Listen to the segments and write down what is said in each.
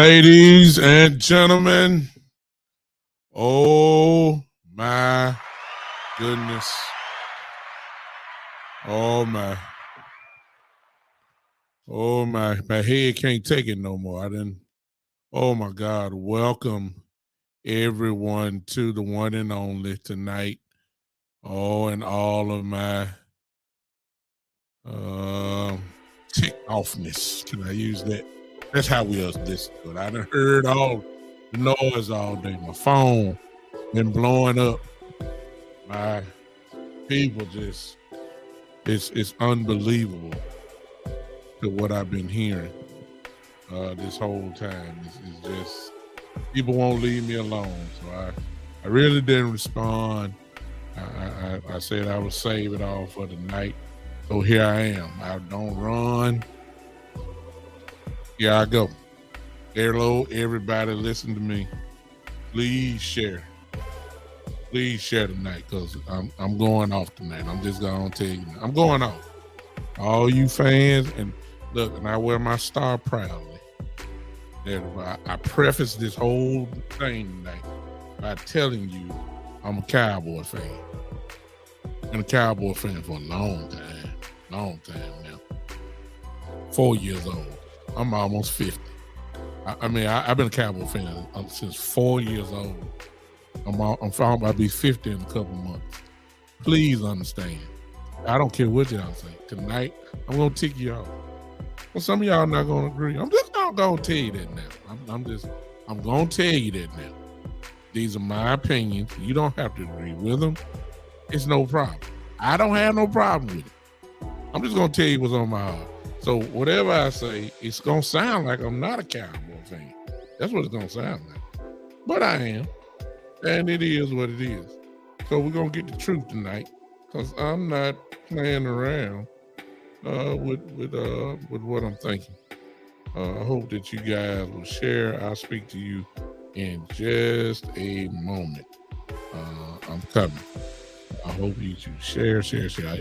Ladies and gentlemen, oh my goodness. Oh my head can't take it no more. Oh my God. Welcome everyone to the one and only tonight. Oh, and all of my tick offness. Can I use that? That's how we us listen to it. I done heard all the noise all day. My phone been blowing up. My people just it's unbelievable to what I've been hearing this whole time. It's just people won't leave me alone. So I really didn't respond. I said I would save it all for the night. So here I am. I don't run. Here I go. Hello, everybody, listen to me. Please share. Please share tonight, because I'm going off tonight. I'm just going to tell you. I'm going off. All you fans, and look, and I wear my star proudly. I preface this whole thing tonight by telling you I'm a Cowboy fan. Been a Cowboy fan for a long time now. 4 years old. I'm almost 50. I've been a Cowboy fan since 4 years old. I'm about to be 50 in a couple months. Please understand. I don't care what y'all say. Tonight, I'm going to tick you off. Well, some of y'all not going to agree. I'm just not going to tell you that now. I'm going to tell you that now. These are my opinions. You don't have to agree with them. It's no problem. I don't have no problem with it. I'm just going to tell you what's on my heart. So whatever I say, it's going to sound like I'm not a Cowboy fan. That's what it's going to sound like. But I am. And it is what it is. So we're going to get the truth tonight, because I'm not playing around with what I'm thinking. I hope that you guys will share. I'll speak to you in just a moment. I'm coming. I hope you share.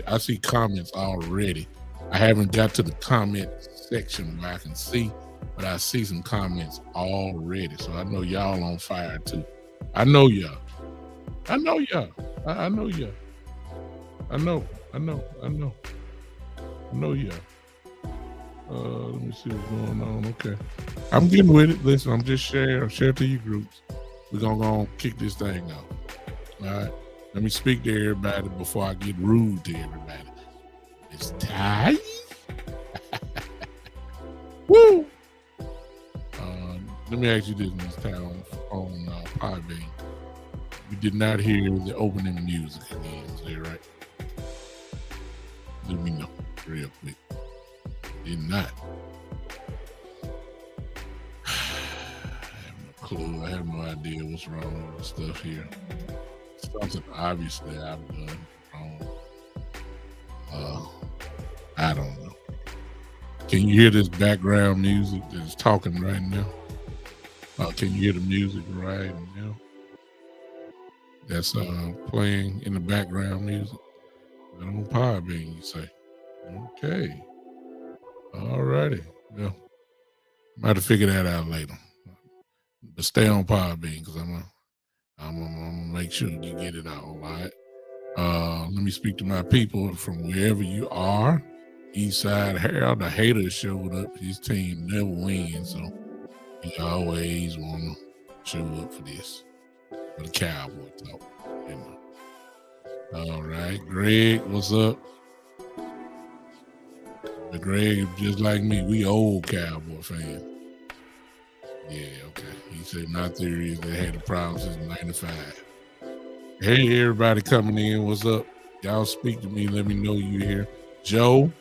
I see comments already. I haven't got to the comment section where I can see, but I see some comments already. So I know y'all on fire too. I know y'all. I know y'all. I know y'all. I know y'all. Let me see what's going on. Okay. I'm getting with it. Listen, I'm just share to your groups. We're gonna go and kick this thing off. All right. Let me speak to everybody before I get rude to everybody. It's Ty. Woo! Let me ask you this, Ms. Ty, on Podbean. You did not hear the opening music again, is that right? Let me know real quick. Did not. I have no clue. I have no idea what's wrong with the stuff here. Something obviously I've done wrong. I don't know. Can you hear this background music that's talking right now? Can you hear the music right now? That's playing in the background music. On Podbean, you say. Okay. All righty. Well, I might have to figure that out later. But stay on Podbean, because I'm gonna make sure you get it all right. Let me speak to my people from wherever you are. Eastside Harold, the hater showed up. His team never wins, so he always want to show up for this. For the Cowboy talk. You know. All right. Greg, what's up? The Greg, just like me, we old Cowboy fans. Yeah, okay. He said my theory is they had a problem since 95. Hey, everybody coming in. What's up? Y'all speak to me. Let me know you here. Joe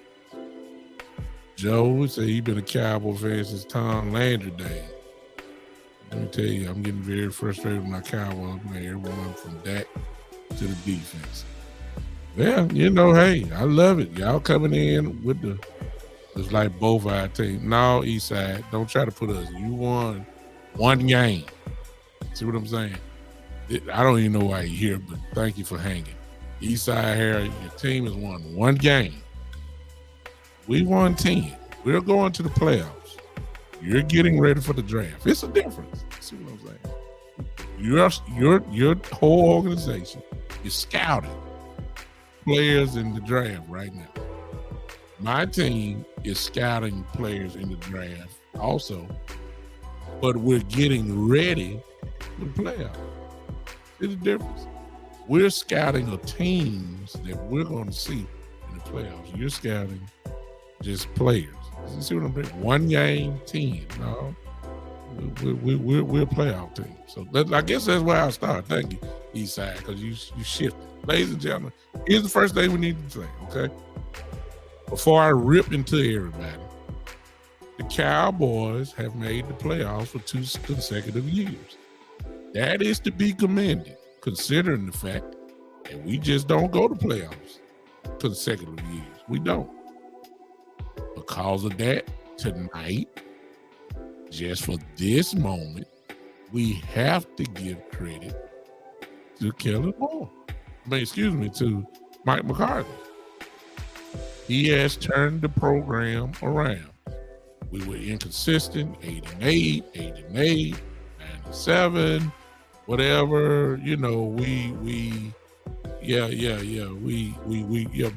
said he been a Cowboy fan since Tom Landry days. Let me tell you, I'm getting very frustrated with my Cowboys, man. Everyone from Dak to the defense. Yeah, hey, I love it. Y'all coming in with it's like both our teams. No, Eastside, don't try to put us. You won one game. See what I'm saying? I don't even know why you're here, but thank you for hanging. Eastside Harry, your team has won one game. We won 10. We're going to the playoffs. You're getting ready for the draft. It's a difference. See what I'm saying? Your whole organization is scouting players in the draft right now. My team is scouting players in the draft also, but we're getting ready for the playoffs. See the difference? We're scouting the teams that we're going to see in the playoffs. You're scouting just players. You see what I'm saying? 1 game, 10. No, we're a playoff team. So I guess that's where I start. Thank you, Eastside, because you shifted. Ladies and gentlemen, here's the first thing we need to say, okay? Before I rip into everybody, the Cowboys have made the playoffs for 2 consecutive years. That is to be commended, considering the fact that we just don't go to playoffs consecutive years. We don't. Because of that, tonight, just for this moment, we have to give credit to Kellen Moore. To Mike McCarthy. He has turned the program around. We were inconsistent, 8-8, 8-8, 9-7, whatever. You know,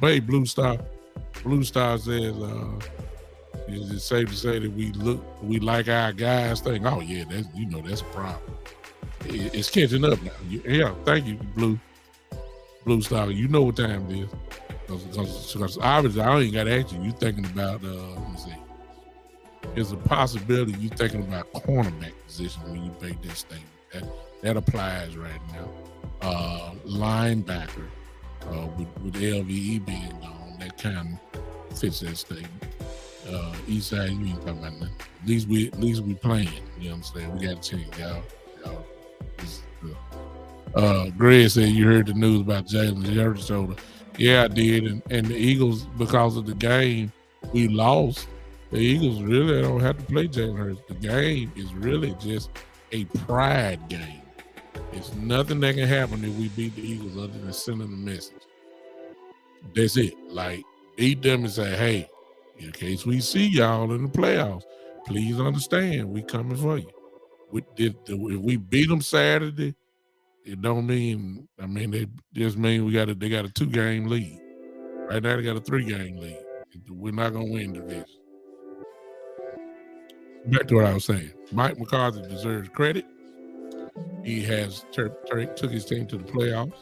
babe, Blue Star says, is it safe to say that we like our guys think, oh yeah, that's a problem. It's catching up now. Yeah, thank you, Blue Star. You know what time it is. Because obviously I ain't got to ask you. You thinking about, let me see. There's a possibility you thinking about cornerback position when you make that statement. That applies right now. Linebacker, with LVE being gone, that kind of fits that statement. Eastside, you ain't talking about nothing. At least we playing. You understand? We got a team, y'all. Greg said you heard the news about Jalen Hurts shoulder. Yeah, I did. And the Eagles, because of the game we lost, the Eagles really don't have to play Jalen Hurts. The game is really just a pride game. It's nothing that can happen if we beat the Eagles other than sending a message. That's it. Like, beat them and say, hey, in case we see y'all in the playoffs, please understand we coming for you. If we beat them Saturday, it don't mean, they just mean they got a 2-game lead. Right now they got a 3-game lead. We're not going to win the division. Back to what I was saying. Mike McCarthy deserves credit. He has took his team to the playoffs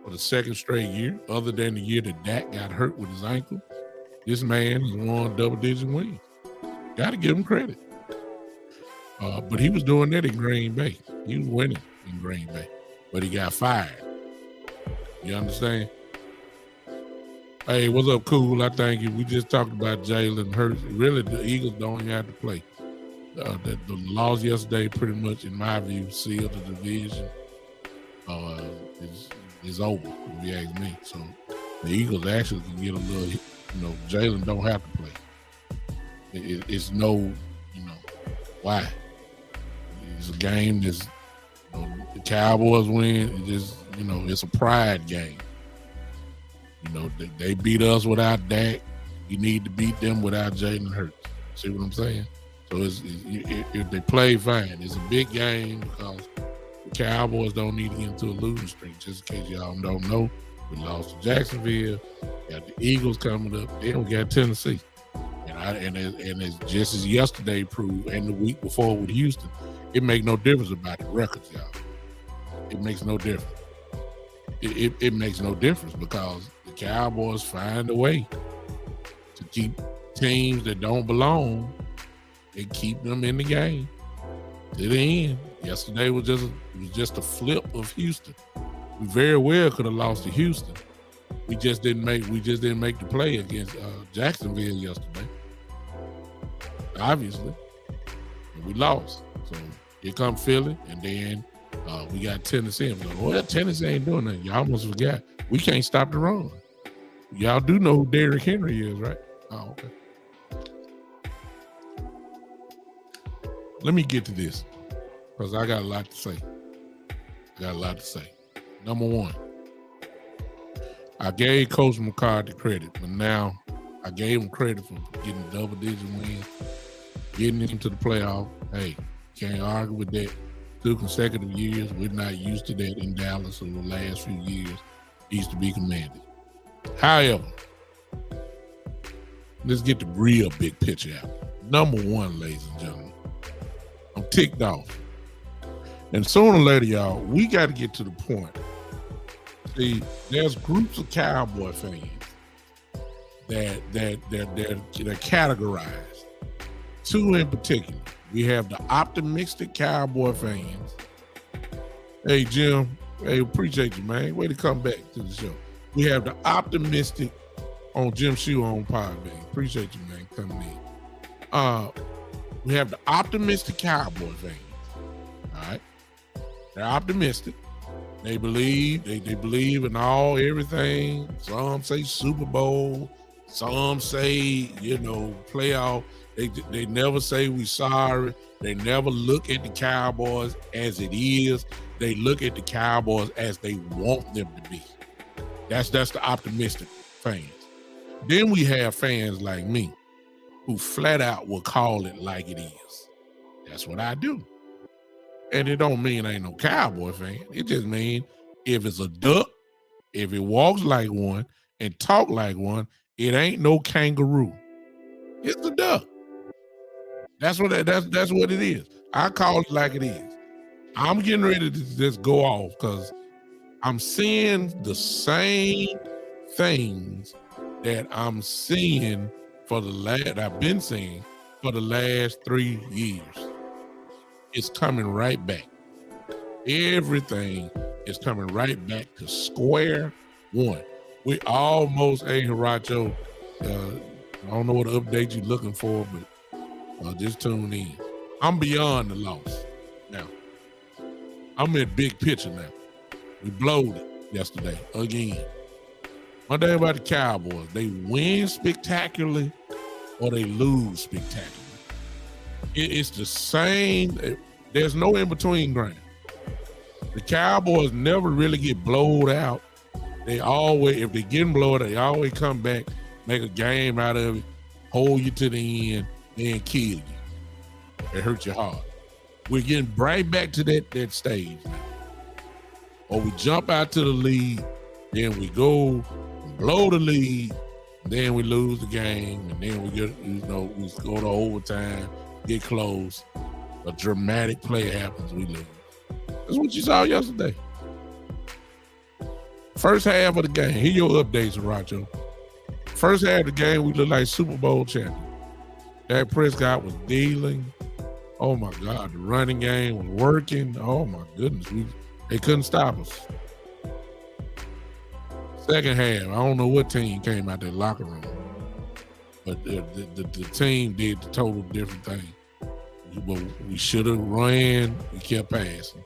for the 2nd straight year, other than the year that Dak got hurt with his ankle. This man has won double-digit wins. Got to give him credit. But he was doing that in Green Bay. He was winning in Green Bay, but he got fired. You understand? Hey, what's up, Cool? I thank you. We just talked about Jalen Hurts. Really, the Eagles don't even have to play. The loss yesterday pretty much, in my view, sealed the division. Is over, if you ask me. So the Eagles actually can get a little, Jalen don't have to play. It's no, why? It's a game that's, the Cowboys win. It just, it's a pride game. They beat us without Dak. You need to beat them without Jalen Hurts. See what I'm saying? So if they play fine, it's a big game because the Cowboys don't need to get into a losing streak. Just in case y'all don't know, we lost to Jacksonville. Got the Eagles coming up. Then we got Tennessee. And it's just as yesterday proved, and the week before with Houston, it make no difference about the records, y'all. It makes no difference. It makes no difference because the Cowboys find a way to keep teams that don't belong and keep them in the game to the end. Yesterday was just a flip of Houston. We very well could have lost to Houston. We just didn't make the play against Jacksonville yesterday. Obviously, and we lost. So here come Philly, and then we got Tennessee. Well, Tennessee ain't doing nothing. Y'all almost forgot. We can't stop the run. Y'all do know who Derrick Henry is, right? Oh, okay. Let me get to this because I got a lot to say. Number one, I gave Coach McCarthy credit, but now I gave him credit for getting double-digit wins. getting into the playoff. Hey, can't argue with that. 2 consecutive years. We're not used to that in Dallas over the last few years. He's to be commanded. However, let's get the real big picture out. Number one, ladies and gentlemen, I'm ticked off. And sooner or later, y'all, we got to get to the point. See, there's groups of Cowboy fans that they're categorized. 2 in particular. We have the optimistic Cowboy fans. Hey, Jim. Hey, appreciate you, man. Way to come back to the show. We have the optimistic on Jim Shoe on Podbean. Appreciate you, man, coming in. We have the optimistic Cowboy fans. All right. They're optimistic. They believe in everything. Some say Super Bowl. Some say, playoff. They never say we sorry. They never look at the Cowboys as it is. They look at the Cowboys as they want them to be. That's the optimistic fans. Then we have fans like me who flat out will call it like it is. That's what I do. And it don't mean I ain't no Cowboy fan. It just means if it's a duck, if it walks like one and talk like one, it ain't no kangaroo. It's a duck. That's what it is. I call it like it is. I'm getting ready to just go off because I'm seeing the same things that I'm seeing I've been seeing for the last 3 years. It's coming right back. Everything is coming right back to square one. We almost, Hiracho, I don't know what update you're looking for, but just tune in. I'm beyond the loss now. I'm in big picture now. We blowed it yesterday again. One thing about the Cowboys, they win spectacularly or they lose spectacularly. It's the same. There's no in-between ground. The Cowboys never really get blowed out. They always, if they get blowed out, they always come back, make a game out of it, hold you to the end, then kill you. It hurts your heart. We're getting right back to that stage now. Or we jump out to the lead, then we go blow the lead, then we lose the game, and then we we go to overtime, get close. A dramatic play happens, we lose. That's what you saw yesterday. First half of the game, here your updates, Racho. First half of the game, we look like Super Bowl champions. Dak Prescott was dealing. Oh my God, the running game was working. Oh my goodness, they couldn't stop us. Second half, I don't know what team came out that locker room, but the team did the total different thing. We should have ran. We kept passing.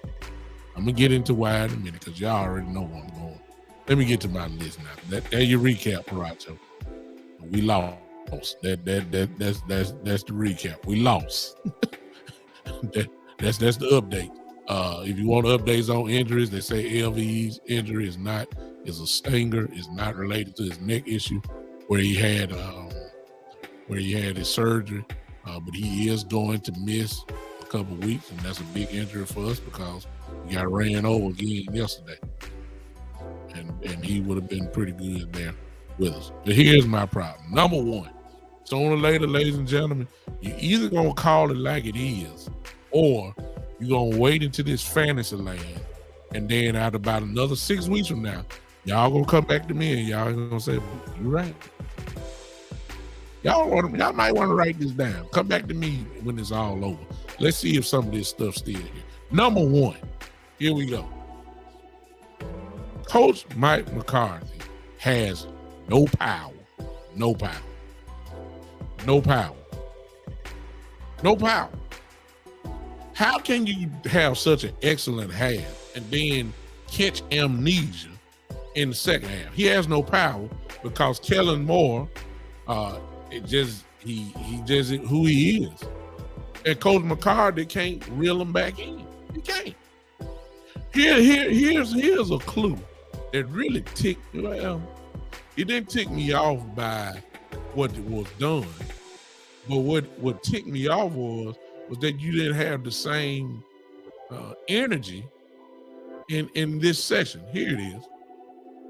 I'm gonna get into why in a minute because y'all already know where I'm going. Let me get to my list now. That your recap, Paracho. We lost. That's the recap. We lost. That's the update. If you want updates on injuries, they say LVE's injury is a stinger. It's not related to his neck issue where he had his surgery. But he is going to miss a couple weeks, and that's a big injury for us because we got ran over again yesterday. And he would have been pretty good there with us. But here's my problem. Number one, sooner or later, ladies and gentlemen, you're either going to call it like it is, or you're going to wait into this fantasy land, and then out about another 6 weeks from now, y'all going to come back to me, and y'all going to say, you're right. Y'all might want to write this down. Come back to me when it's all over. Let's see if some of this stuff's still here. Number one, here we go. Coach Mike McCarthy has no power. No power. No power. No power. How can you have such an excellent half and then catch amnesia in the second half? He has no power because Kellen Moore, he just who he is. And Coach McCarthy can't reel him back in. He can't. Here's a clue that really ticked, well, it didn't tick me off by what was done, But what ticked me off was that you didn't have the same energy in this session. Here it is.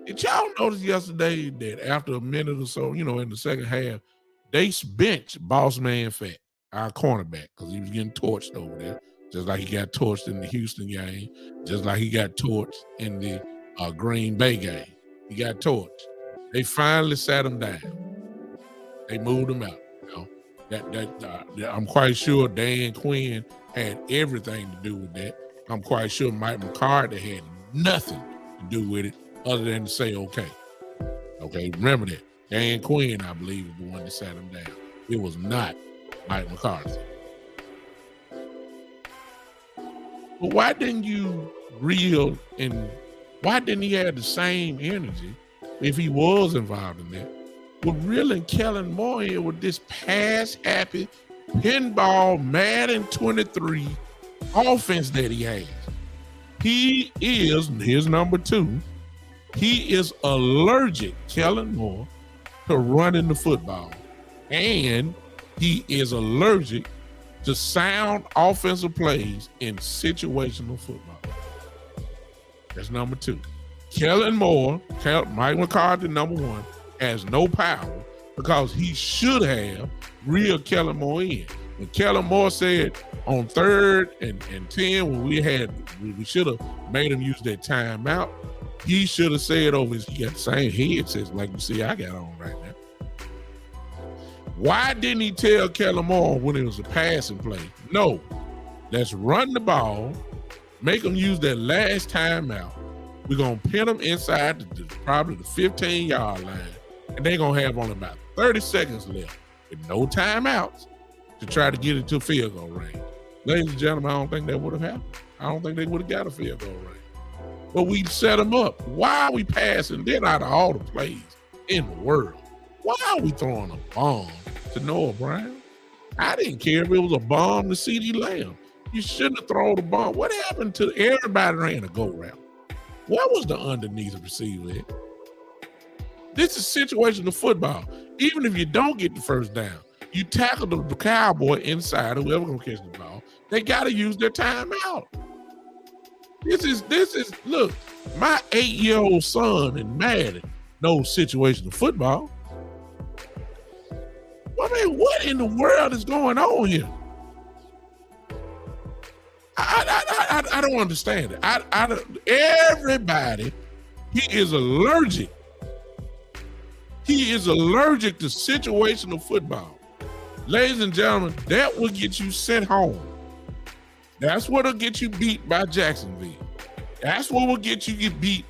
Did y'all notice yesterday that after a minute or so, in the second half, they benched Boss Man Fat, our cornerback, because he was getting torched over there, just like he got torched in the Houston game, just like he got torched in the Green Bay game. He got torched. They finally sat him down. They moved him out. I'm quite sure Dan Quinn had everything to do with that. I'm quite sure Mike McCarthy had nothing to do with it other than to say, okay, remember that. Dan Quinn, I believe, was the one that sat him down. It was not Mike McCarthy. But why didn't you reel and why didn't he have the same energy if he was involved in that? With reeling Kellen Moore in with this pass-happy, pinball, Madden 23 offense that he has. He is, here's number 2, he is allergic, Kellen Moore, to running the football. And he is allergic to sound offensive plays in situational football. That's number 2. Kellen Moore, Mike McCarthy, number 1, has no power because he should have reeled Kellen Moore in. When Kellen Moore said on 3rd and 10, when we should have made him use that timeout, he should have said over his, he got the same headsets like you see I got on right now. Why didn't he tell Kellen Moore when it was a passing play? No, let's run the ball, make him use that last timeout. We're going to pin them inside probably the 15-yard line, and they're going to have only about 30 seconds left with no timeouts to try to get it to field goal range. Ladies and gentlemen, I don't think that would have happened. I don't think they would have got a field goal range. But we set them up. Why are we passing? Then out of all the plays in the world, why are we throwing a bomb to Noah Brown? I didn't care if it was a bomb to CeeDee Lamb. You shouldn't have thrown the bomb. What happened to everybody ran a go route? What was the underneath receiver at? This is situational football. Even if you don't get the first down, you tackle the cowboy inside, whoever gonna catch the ball, they gotta use their timeout. This is look, my 8-year-old son in Madden knows situational football. I mean, what in the world is going on here? I don't understand it. Everybody, he is allergic. He is allergic to situational football. Ladies and gentlemen, that will get you sent home. That's what'll get you beat by Jacksonville. That's what will get you beat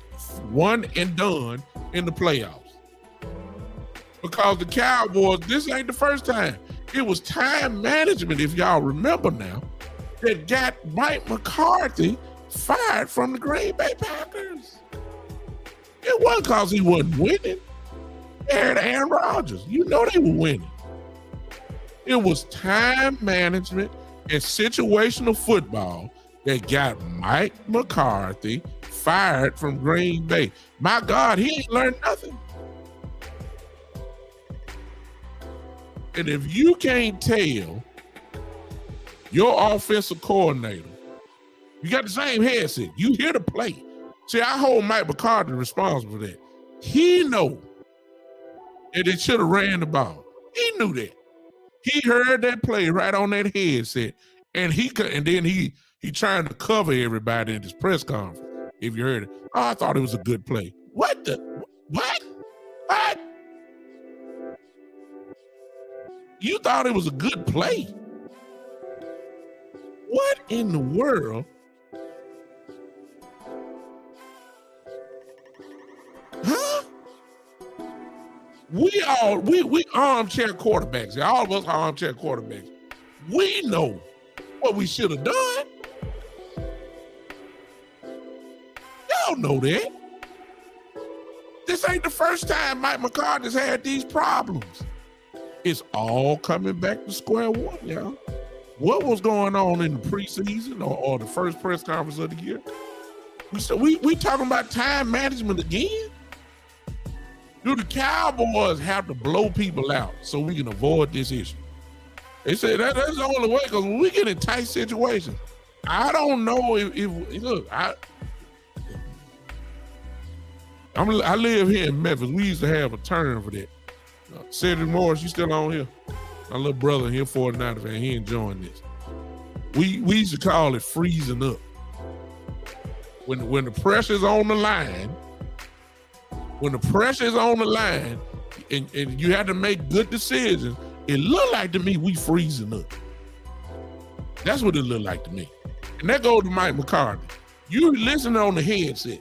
one and done in the playoffs. Because the Cowboys, this ain't the first time. It was time management, if y'all remember now, that got Mike McCarthy fired from the Green Bay Packers. It wasn't because he wasn't winning. They had Aaron Rodgers. You know they were winning. It was time management and situational football that got Mike McCarthy fired from Green Bay. My God, he ain't learned nothing. And if you can't tell your offensive coordinator, you got the same headset, you hear the play. See, I hold Mike McCarthy responsible for that. He know that it should have ran the ball. He knew that. He heard that play right on that headset, and then he trying to cover everybody in his press conference. If you heard it, oh, I thought it was a good play. What? You thought it was a good play? What in the world? Huh? We armchair quarterbacks. All of us are armchair quarterbacks. We know what we should have done. Y'all know that. This ain't the first time Mike McCarthy's had these problems. It's all coming back to square one, y'all. What was going on in the preseason or the first press conference of the year? We talking about time management again? Do the Cowboys have to blow people out so we can avoid this issue? They said that's the only way, because when we get in tight situations, I don't know if look, I live here in Memphis. We used to have a term for that. Cedric Morris, you still on here? My little brother here, 49 fan, he enjoying this. We used to call it freezing up. When the pressure's on the line, and you had to make good decisions, it looked like to me we freezing up. That's what it looked like to me. And that goes to Mike McCarthy. You listening on the headset,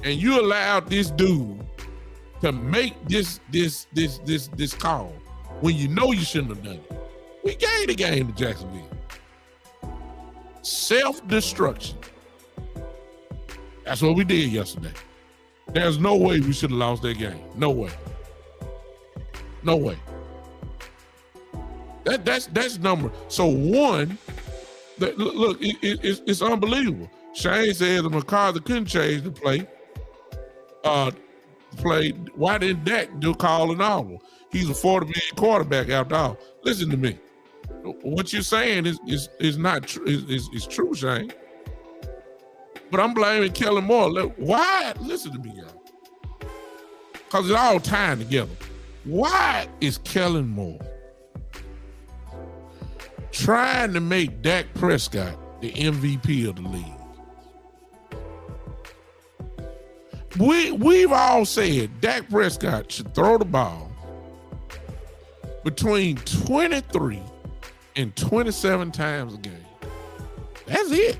and you allowed this dude to make this call when you know you shouldn't have done it. We gave the game to Jacksonville. Self-destruction. That's what we did yesterday. There's no way we should have lost that game. No way. No way. That's number. So one, look, it's unbelievable. Shane says that McCarthy couldn't change the play. Why didn't Dak do call an audible? He's a $40 million quarterback after all. Listen to me. What you're saying is not true. Is true, Shane. But I'm blaming Kellen Moore. Why? Listen to me, y'all. Because it's all tying together. Why is Kellen Moore trying to make Dak Prescott the MVP of the league? We've all said Dak Prescott should throw the ball between 23 and 27 times a game. That's it.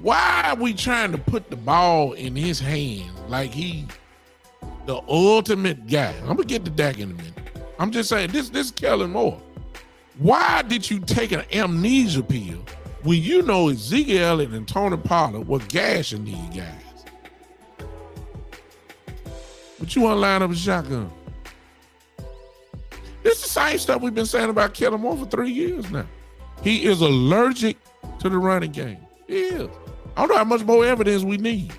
Why are we trying to put the ball in his hands like he the ultimate guy? I'm gonna get to Dak in a minute. I'm just saying this is Kellen Moore. Why did you take an amnesia pill when you know Ezekiel Elliott and Tony Pollard were gashing these guys? But you want to line up a shotgun. This is the same stuff we've been saying about Kellen Moore for 3 years now. He is allergic to the running game. He is. I don't know how much more evidence we need.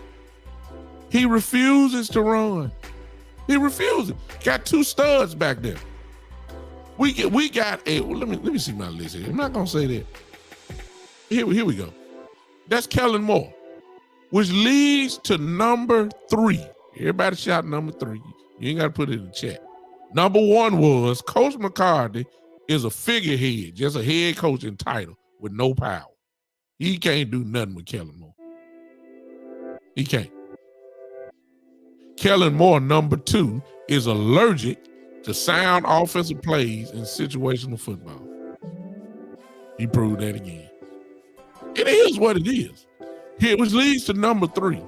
He refuses to run. He refuses. Got two studs back there. We got a. Well, let me see my list here. I'm not gonna say that. Here we go. That's Kellen Moore, which leads to number 3. Everybody shout number 3. You ain't got to put it in the chat. Number 1 was Coach McCarthy is a figurehead, just a head coaching title with no power. He can't do nothing with Kellen Moore. He can't. Kellen Moore, number 2, is allergic to sound offensive plays in situational football. He proved that again. It is what it is. Here, which leads to number 3.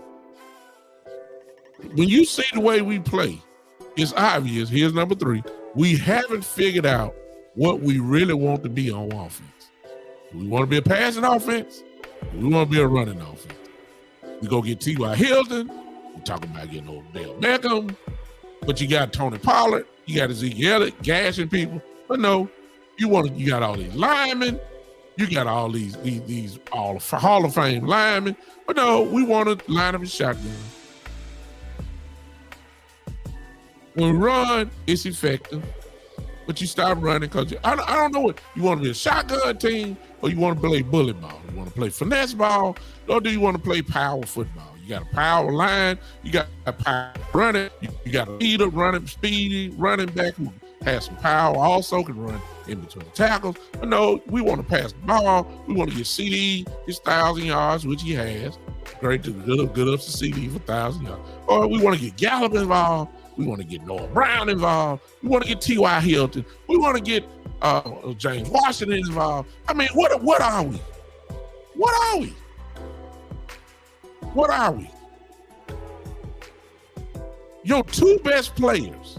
When you see the way we play, it's obvious. Here's number 3. We haven't figured out what we really want to be on offense. Do we want to be a passing offense? Or we want to be a running offense? We go get T.Y. Hilton. We're talking about getting Odell Beckham. But you got Tony Pollard. You got Ezekiel Elliott gashing people. But no, you got all these linemen. You got all these all Hall of Fame linemen. But no, we want to line up a shotgun. When we run, it's effective. But you stop running because I don't know what you want to be, a shotgun team, or you want to play bully ball. You want to play finesse ball, or do you want to play power football? You got a power line, you got a power running, you got a leader running, speedy running back who has some power, also can run in between tackles. But no, we want to pass the ball. We want to get CD his 1,000 yards, which he has. Great to good up to CD for 1,000 yards. Or we want to get Gallup involved. We want to get Noah Brown involved. We want to get T.Y. Hilton. We want to get James Washington involved. I mean, what are we? What are we? What are we? Your 2 best players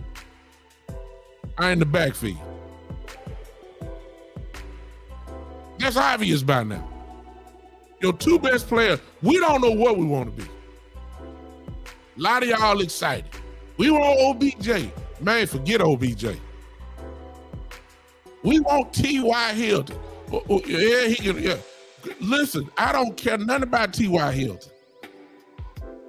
are in the backfield. That's obvious by now. Your 2 best players, we don't know what we want to be. A lot of y'all excited. We want OBJ. Man, forget OBJ. We want T.Y. Hilton. Yeah. Listen, I don't care nothing about T.Y. Hilton.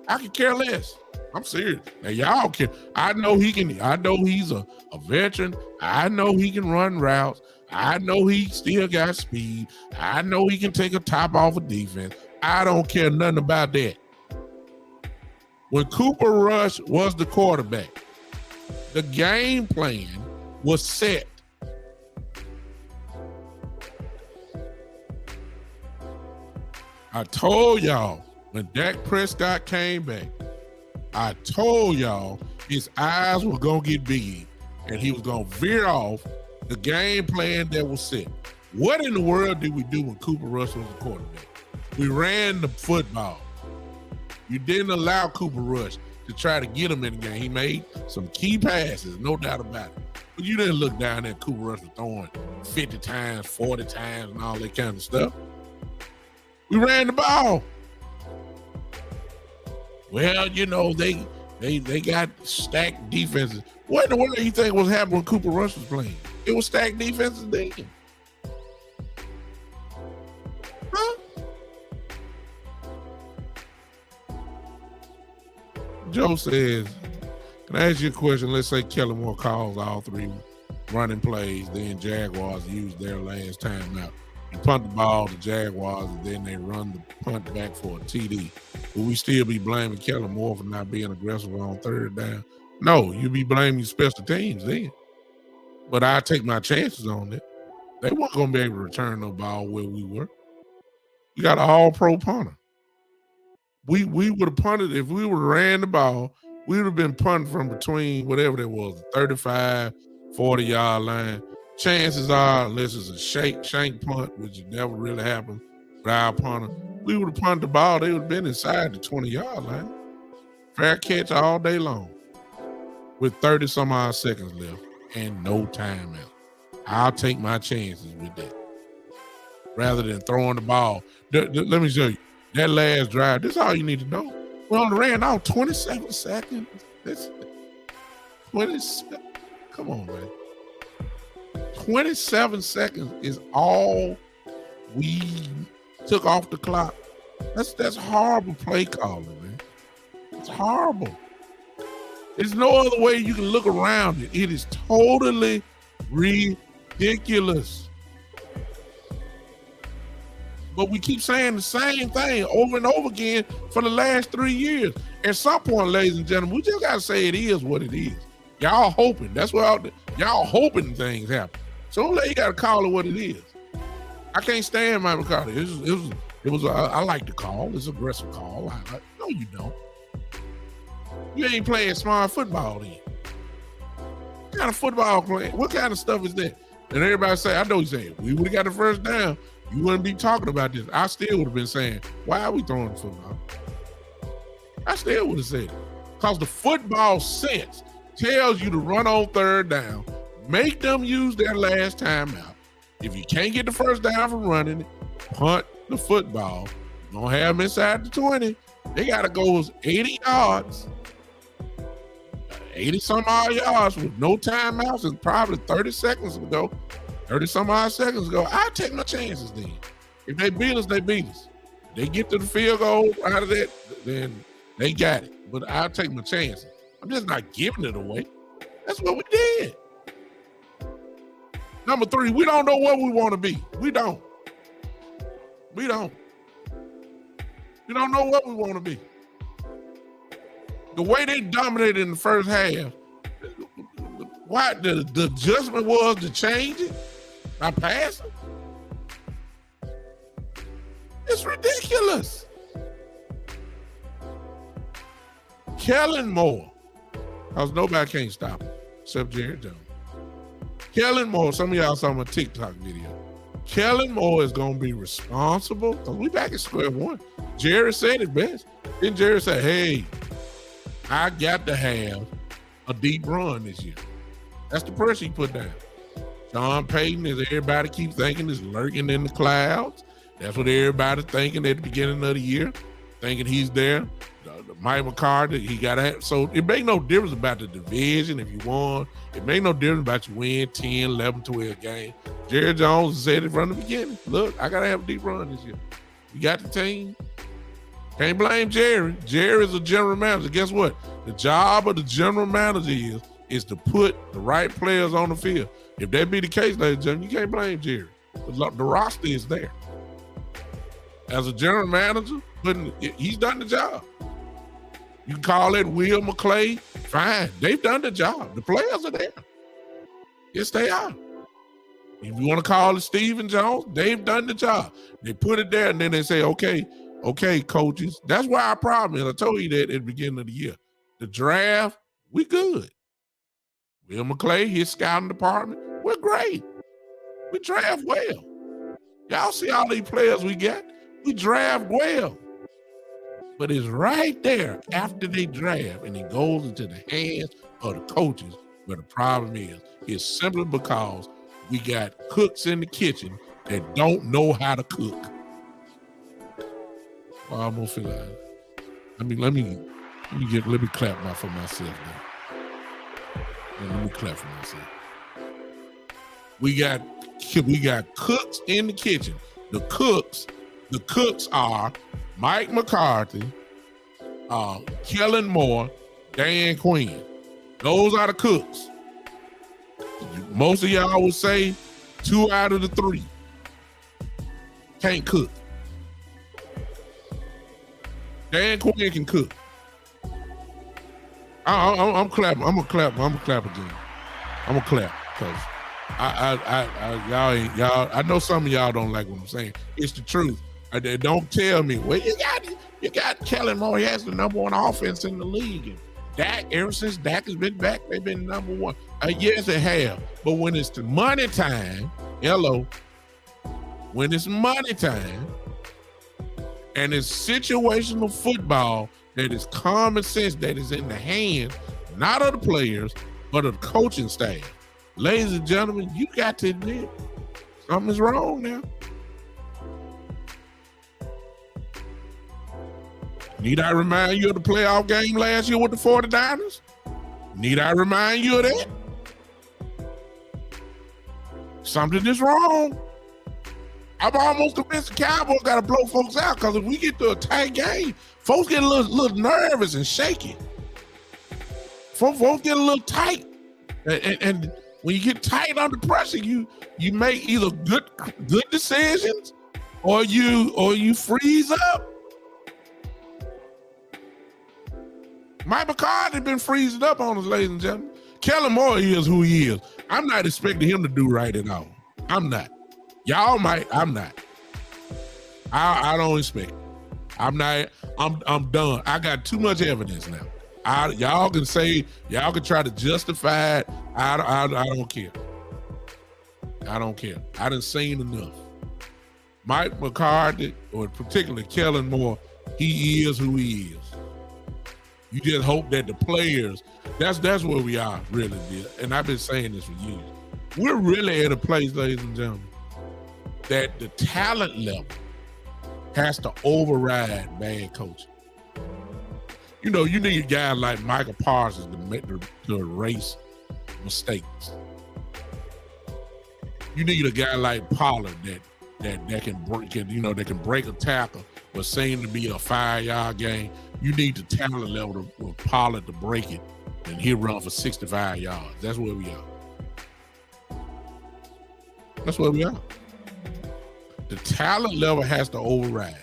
I could care less. I'm serious. Now y'all can. I know he can. I know he's a veteran. I know he can run routes. I know he still got speed. I know he can take a top off of defense. I don't care nothing about that. When Cooper Rush was the quarterback, the game plan was set. I told y'all when Dak Prescott came back, I told y'all his eyes were going to get big and he was going to veer off the game plan that was set. What in the world did we do when Cooper Rush was the quarterback? We ran the football. You didn't allow Cooper Rush to try to get him in the game. He made some key passes, no doubt about it. But you didn't look down there, Cooper Rush was throwing 50 times, 40 times, and all that kind of stuff. We ran the ball. Well, you know, they got stacked defenses. What in the world do you think was happening when Cooper Rush was playing? It was stacked defenses then. Huh? Joe says, can I ask you a question? Let's say Kellen Moore calls all three running plays, then Jaguars use their last timeout. You punt the ball to Jaguars, and then they run the punt back for a TD. Will we still be blaming Kellen Moore for not being aggressive on third down? No, you'd be blaming special teams then. But I take my chances on it. They weren't going to be able to return the ball where we were. You got an all-pro punter. We would have punted, if we would have ran the ball, we would have been punting from between whatever that was, 35, 40-yard line. Chances are, unless it's a shank punt, which never really happened with our punter, we would have punted the ball. They would have been inside the 20-yard line. Fair catch all day long with 30-some-odd seconds left and no timeout. I'll take my chances with that rather than throwing the ball. Let me show you. That last drive, this is all you need to know. We only ran out 27 seconds. That's 27. Come on, man. 27 seconds is all we took off the clock. That's horrible play calling, man. It's horrible. There's no other way you can look around it. It is totally ridiculous. But we keep saying the same thing over and over again for the last 3 years. At some point, ladies and gentlemen, we just got to say it is what it is. Y'all hoping. That's what y'all hoping things happen. So you got to call it what it is. I can't stand Mike McCarthy. It was. I like the call. It's an aggressive call. No, you don't. You ain't playing smart football then. What kind of football playing? What kind of stuff is that? And everybody say, I know you're saying, we would have got the first down. You wouldn't be talking about this. I still would have been saying, why are we throwing the football? I still would have said it. Because the football sense tells you to run on third down, make them use their last timeout. If you can't get the first down from running it, punt the football. You're going to have them inside the 20. They got to go 80 yards, 80-some odd yards with no timeouts and probably 30 seconds ago. 30-some odd seconds ago, I'll take my chances then. If they beat us, they beat us. If they get to the field goal out of that, then they got it. But I'll take my chances. I'm just not giving it away. That's what we did. Number 3, we don't know what we want to be. We don't. We don't know what we want to be. The way they dominated in the first half, why the adjustment was to change it by passing? It's ridiculous. Kellen Moore, because nobody can't stop him except Jerry Jones. Kellen Moore, some of y'all saw my TikTok video. Kellen Moore is going to be responsible. Because we back at square one. Jerry said it best. Then Jerry said, hey, I got to have a deep run this year. That's the pressure he put down. Sean Payton, as everybody keeps thinking, is lurking in the clouds. That's what everybody's thinking at the beginning of the year, thinking he's there. Mike McCarthy, he got to have. So it make no difference about the division if you won. It make no difference about you win 10, 11, 12 games. Jerry Jones said it from the beginning. Look, I got to have a deep run this year. You got the team. Can't blame Jerry. Jerry is a general manager. Guess what? The job of the general manager is to put the right players on the field. If that be the case, ladies and gentlemen, you can't blame Jerry. The roster is there. As a general manager, he's done the job. You can call it Will McClay, fine. They've done the job. The players are there. Yes, they are. If you want to call it Stephen Jones, they've done the job. They put it there, and then they say, okay, coaches. That's why our problem is. I told you that at the beginning of the year. The draft, we good. Will McClay, his scouting department, we're great. We draft well. Y'all see all these players we got? We draft well. But it's right there after they draft and it goes into the hands of the coaches where the problem is. It's simply because we got cooks in the kitchen that don't know how to cook. Well, I'm gonna feel like, I mean, let me clap for myself now. Let me clap for myself. We got cooks in the kitchen. The cooks are Mike McCarthy, Kellen Moore, Dan Quinn. Those are the cooks. Most of y'all would say 2 out of the 3 can't cook. Dan Quinn can cook. I'm clapping. I'm gonna clap again. I'm gonna clap because y'all. I know some of y'all don't like what I'm saying. It's the truth. Don't tell me. Well, you got Kellen Moore. He has the -- offense in the league. And Dak, ever since Dak has been back, they've been #1. Yes, they have. But when it's the money time, when it's money time, and it's situational football that is common sense, that is in the hands, not of the players, but of the coaching staff. Ladies and gentlemen, you got to admit, something's wrong now. Need I remind you of the playoff game last year with the 49ers? Need I remind you of that? Something is wrong. I'm almost convinced the Cowboys got to blow folks out because if we get to a tight game, folks get a little nervous and shaky. Folks get a little tight. And when you get tight under pressure, you make either good decisions or you freeze up. Mike McCarthy been freezing up on us, ladies and gentlemen. Kellen Moore is who he is. I'm not expecting him to do right at all. I'm not. Y'all might. I'm not. I don't expect it. I'm not. I'm done. I got too much evidence now. Y'all can try to justify it. I don't care. I don't care. I done seen enough. Mike McCarthy, or particularly Kellen Moore, he is who he is. You just hope that the players, that's where we are, really, dear. And I've been saying this for years. We're really at a place, ladies and gentlemen, that the talent level has to override bad coaching. You know, you need a guy like Michael Parsons to erase mistakes. You need a guy like Pollard that can break a tackle, but seem to be a 5-yard game. You need the talent level of Pollard to break it, and he'll run for 65 yards. That's where we are. That's where we are. The talent level has to override.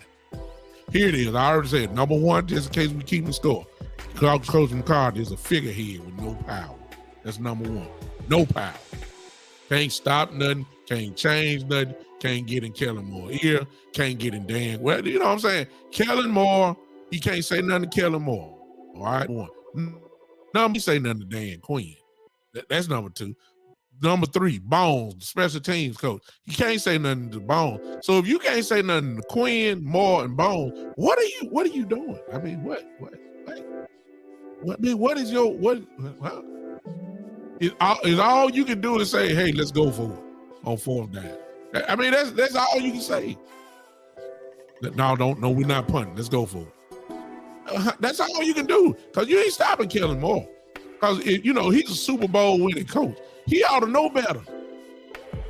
Here it is. I already said, number one, just in case we keep the score. Coach McCarthy is a figurehead with no power. That's number one. No power. Can't stop nothing. Can't change nothing. Can't get in Kellen Moore ear. Can't get in Dan. Well, you know what I'm saying? Kellen Moore, he can't say nothing to Kellen Moore. All right? Number, he say nothing to Dan Quinn. That's number two. Number three, Bones, the special teams coach. He can't say nothing to Bones. So if you can't say nothing to Quinn, Moore, and Bones, what are you doing? I mean, what is your is all you can do is say, hey, let's go for it on 4th down. I mean, that's all you can say. No, we're not punting. Let's go for it. That's all you can do, because you ain't stopping Kellen Moore. Because he's a Super Bowl winning coach. He ought to know better.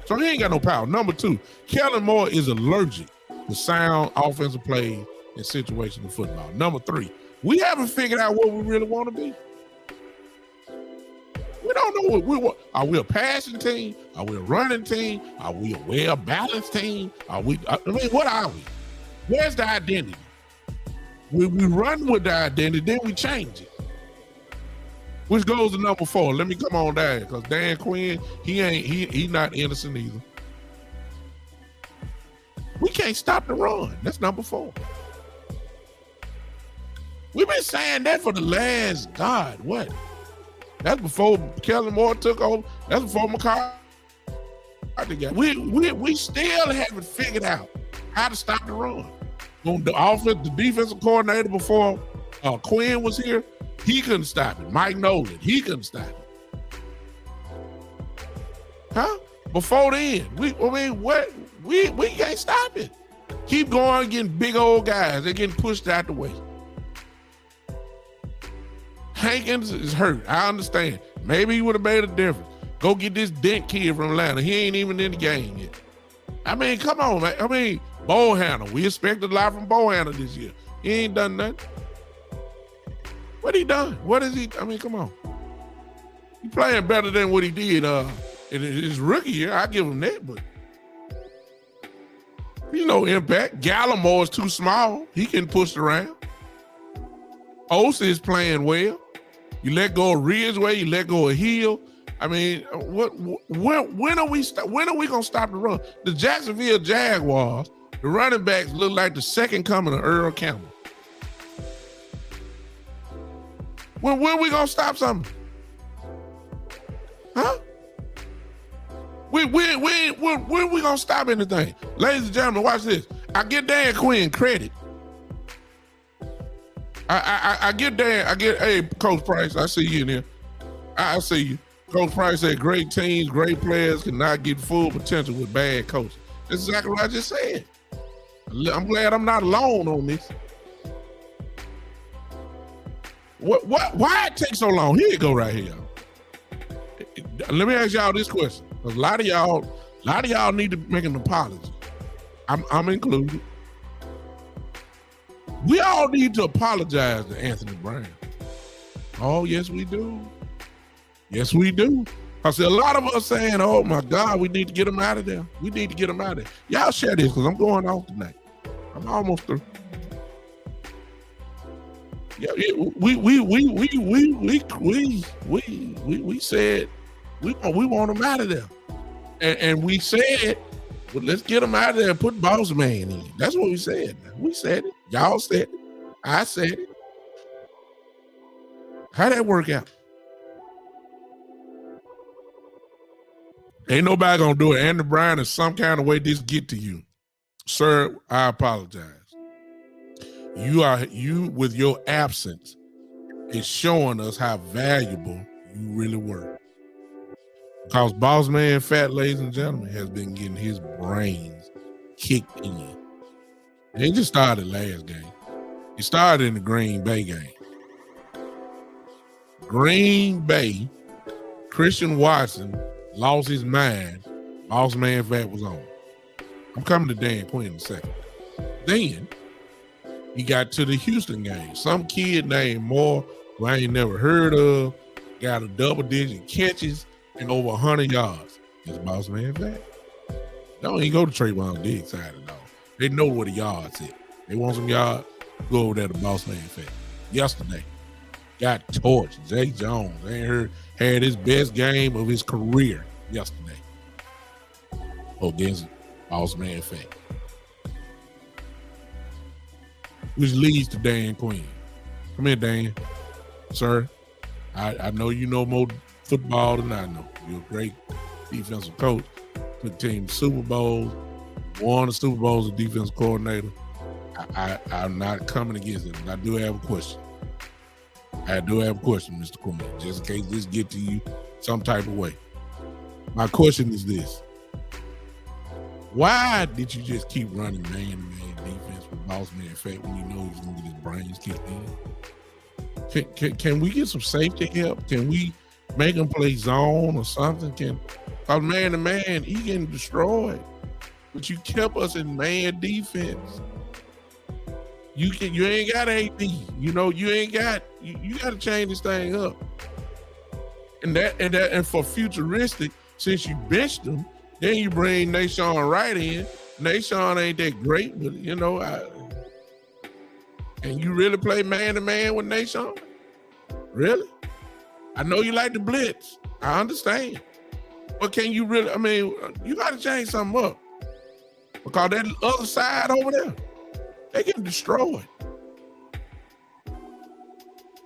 So he ain't got no power. Number two, Kellen Moore is allergic to sound offensive plays in situational football. Number 3, we haven't figured out what we really want to be. We don't know what we want. Are we a passing team? Are we a running team? Are we a well-balanced team? What are we? Where's the identity? We run with the identity, then we change it. Which goes to number 4. Let me come on down, because Dan Quinn, he not innocent either. We can't stop the run. That's number 4. We've been saying that for the last, God, what? That's before Kellen Moore took over. That's before McCarthy got. We still haven't figured out how to stop the run. On the defensive coordinator before Quinn was here, he couldn't stop it. Mike Nolan, he couldn't stop it. Huh? Before then, we can't stop it. Keep going, getting big old guys. They're getting pushed out the way. Hankins is hurt. I understand. Maybe he would have made a difference. Go get this Dent kid from Atlanta. He ain't even in the game yet. I mean, come on, man. I mean, Bohanna. We expected a lot from Bohanna this year. He ain't done nothing. What he done? What is he? I mean, come on. He playing better than what he did in his rookie year. I give him that, but he's no impact. Gallimore is too small. He can push around. Osa is playing well. You let go of Ridgeway, you let go of Hill. I mean, when are we gonna stop the run? The Jacksonville Jaguars, the running backs look like the second coming of Earl Campbell. When are we gonna stop something? Huh? When are we gonna stop anything? Ladies and gentlemen, watch this. I give Dan Quinn credit. I get Dan. Hey, Coach Price, I see you in there. I see you. Coach Price said great teams, great players cannot get full potential with bad coaching. That's exactly what I just said. I'm glad I'm not alone on this. Why it take so long? Here you go right here. Let me ask y'all this question. A lot of y'all need to make an apology. I'm included. We all need to apologize to Anthony Brown. Oh, yes, we do. Yes, we do. I said a lot of us saying, oh my God, we need to get him out of there. We need to get him out of there. Y'all share this because I'm going off tonight. I'm almost through. Yeah, we said we want him out of there. And we said, well, let's get him out of there and put Boss Man in. That's what we said. We said it. Y'all said it. I said it. How'd that work out? Ain't nobody gonna do it. Andy Bryan, in some kind of way, this get to you. Sir, I apologize. You with your absence is showing us how valuable you really were. Because Boss Man Fat, ladies and gentlemen, has been getting his brains kicked in. And it just started last game. It started in the Green Bay game. Green Bay, Christian Watson lost his mind. Boss Man Fat was on. I'm coming to Dan Quinn in a second. Then he got to the Houston game. Some kid named Moore, who I ain't never heard of, got a double-digit catches and over 100 yards. It's Boss Man Fat. Don't even go to Trayvon Diggs side at all. They know where the yards at. They want some yards, go over there to Boss Man Fat. Yesterday, got torched. Zay Jones had his best game of his career yesterday against Boss Man Fat. Which leads to Dan Quinn. Come here, Dan. Sir, I know you know more football than I know. You're a great defensive coach. Took the team to Super Bowls, won the Super Bowls as defensive coordinator. I'm not coming against it, but I do have a question. Mr. Quinn, just in case this get to you some type of way. My question is this. Why did you just keep running man-to-man defense with Boss Man Fat when you know he's going to get his brains kicked in? Can we get some safety help? Can we make him play zone or something? Because man-to-man, he getting destroyed. But you kept us in man defense. You ain't got AD. You know, you ain't got you got to change this thing up. And for futuristic, since you benched him, then you bring Nashawn Wright in. Nashawn ain't that great, but you know, and you really play man to man with Nashawn? Really? I know you like the blitz. I understand. But can you really, I mean, you got to change something up. Because that other side over there, they get destroyed.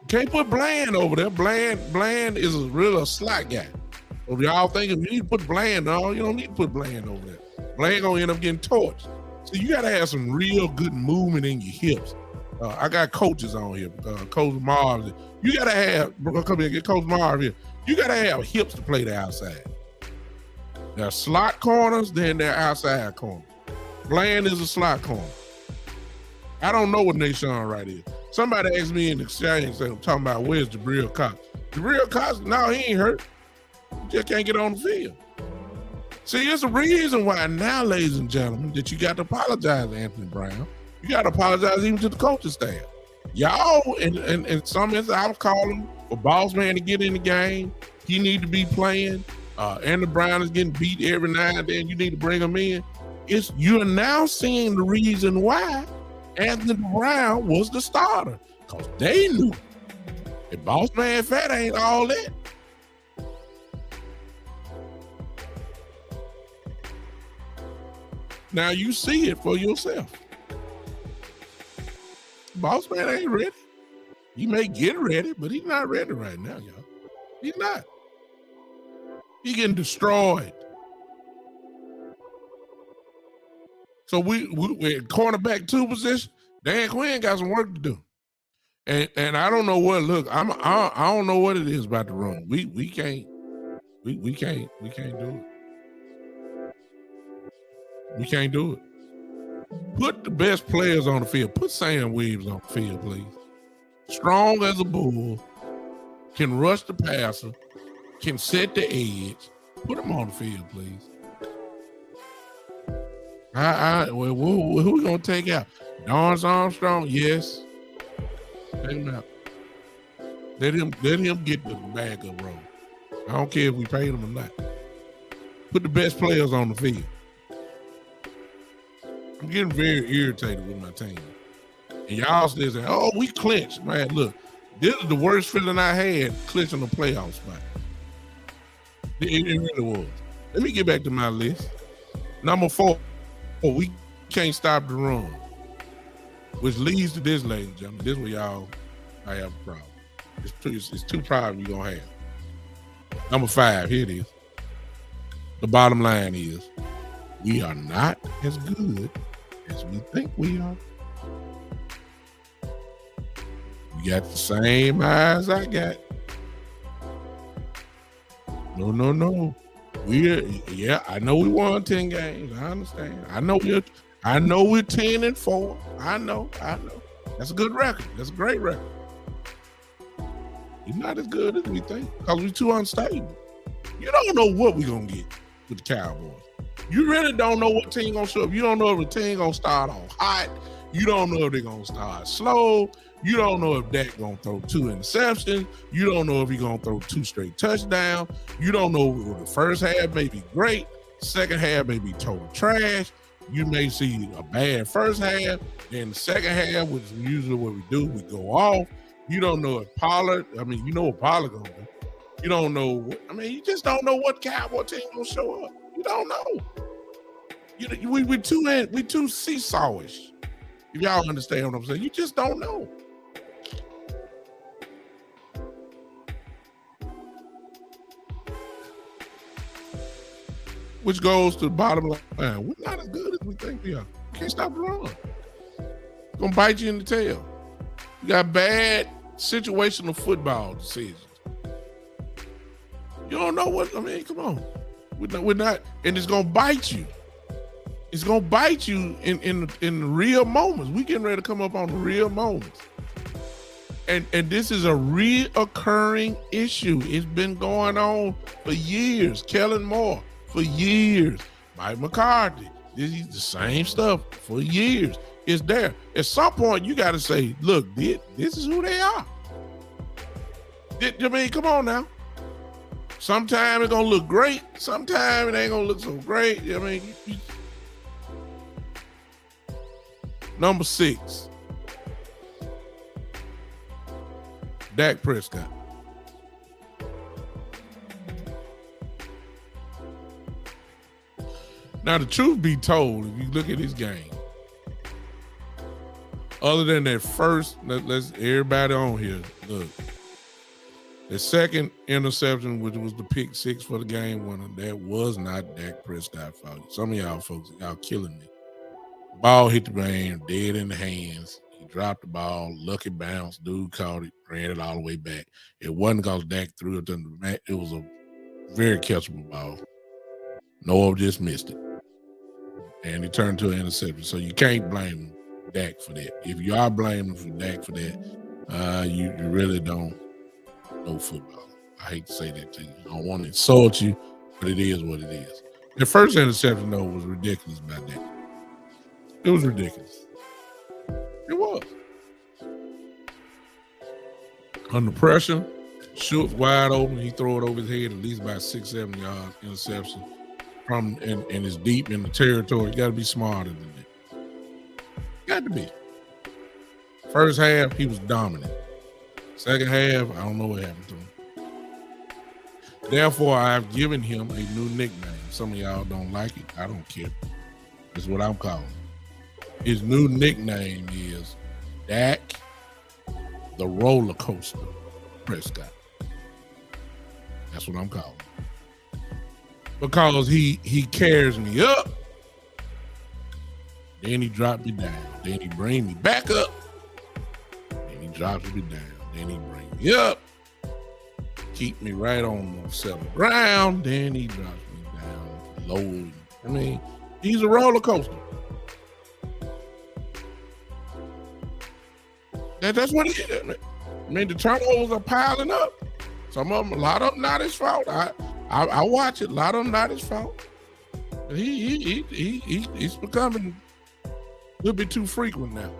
Can't put Bland over there. Bland is really a slot guy. So y'all thinking you need to put Bland on, you don't need to put Bland over there. Bland gonna end up getting torched. So you gotta have some real good movement in your hips. I got coaches on here, Coach Marv. You gotta have, come here, get Coach Marv here. You gotta have hips to play the outside. There are slot corners, then there are outside corners. Bland is a slot corner. I don't know what Nashawn Wright is. Somebody asked me in the exchange, said, I'm talking about where's Jabril Cox. Jabril Cox, no, he ain't hurt. He just can't get on the field. See, it's a reason why now, ladies and gentlemen, that you got to apologize to Anthony Brown. You got to apologize even to the coaching staff. Y'all, and some instances, I was calling for Boss Man to get in the game. He need to be playing. Anthony Brown is getting beat every now and then. You need to bring him in. You're now seeing the reason why Anthony Brown was the starter, because they knew that Boss Man Fat ain't all that. Now you see it for yourself. Boss Man ain't ready. He may get ready, but he's not ready right now, y'all. He's not. He getting destroyed. So we cornerback 2 position. Dan Quinn got some work to do, and I don't know what. Look, I don't know what it is about the run. We can't do it. We can't do it. Put the best players on the field. Put Sam Williams on the field, please. Strong as a bull, can rush the passer, can set the edge. Put him on the field, please. Who we gonna take out? Dorrance Armstrong, yes. Take him out. Let him get the backup role. I don't care if we paid him or not. Put the best players on the field. I'm getting very irritated with my team. And y'all still saying, oh, we clinched. Man, look, this is the worst feeling I had clinching a playoff spot. It really was. Let me get back to my list. Number 4. We can't stop the run, which leads to this, ladies and gentlemen. This is where I have a problem. It's 2 problems you're going to have. Number 5, here it is. The bottom line is we are not as good as we think we are. We got the same eyes I got. No. I know we won 10 games. I understand. I know we're 10-4. I know. That's a good record. That's a great record. You're not as good as we think because we're too unstable. You don't know what we're gonna get with the Cowboys. You really don't know what team gonna show up. You don't know if the team gonna start off hot. You don't know if they're gonna start slow. You don't know if Dak gonna throw 2 interceptions. You don't know if he's gonna throw 2 straight touchdowns. You don't know if the first half may be great, second half may be total trash. You may see a bad first half, then the second half, which is usually what we do, we go off. You don't know if Pollard, you know what Pollard gonna do. You don't know, you just don't know what Cowboy team gonna show up. You don't know. We too seesawish. If y'all understand what I'm saying, you just don't know. Which goes to the bottom line. We're not as good as we think we are. We can't stop the run. It's gonna bite you in the tail. You got bad situational football decisions. You don't know what, come on. We're not, and it's gonna bite you. It's gonna bite you in the real moments. We getting ready to come up on the real moments. And this is a reoccurring issue. It's been going on for years. Kellen Moore for years. Mike McCarthy. This is the same stuff for years. It's there. At some point, you got to say, look, this is who they are. I mean, come on now. Sometimes it's going to look great. Sometimes it ain't going to look so great. I mean, number 6, Dak Prescott. Now, the truth be told, if you look at his game, other than that first, let's everybody on here, look. The second interception, which was the pick 6 for the game winner, that was not Dak Prescott's fault. Some of y'all folks, y'all killing me. Ball hit the man, dead in the hands. He dropped the ball, lucky bounce. Dude caught it, ran it all the way back. It wasn't because Dak threw it to the mat. It was a very catchable ball. Noah just missed it. And he turned to an interception. So you can't blame Dak for that. If you are blaming for Dak for that, you really don't know football. I hate to say that to you. I don't want to insult you, but it is what it is. The first interception, though, was ridiculous by Dak. It was ridiculous. It was. Under pressure, Schultz wide open. He throw it over his head at least about 6-7 yards interception. And it's deep in the territory. You got to be smarter than that. Got to be. First half, he was dominant. Second half, I don't know what happened to him. Therefore, I've given him a new nickname. Some of y'all don't like it. I don't care. That's what I'm calling it. His new nickname is Dak the Roller Coaster Prescott. That's what I'm calling it. Because he carries me up, then he drops me down, then he brings me back up, then he drops me down, then he brings me up, keep me right on the settled ground, then he drops me down low. I mean, he's a roller coaster. That's what he is. I mean, the turnovers are piling up. Some of them, a lot of them not his fault. I watch it. A lot of them not his fault. But he's becoming a little bit too frequent now.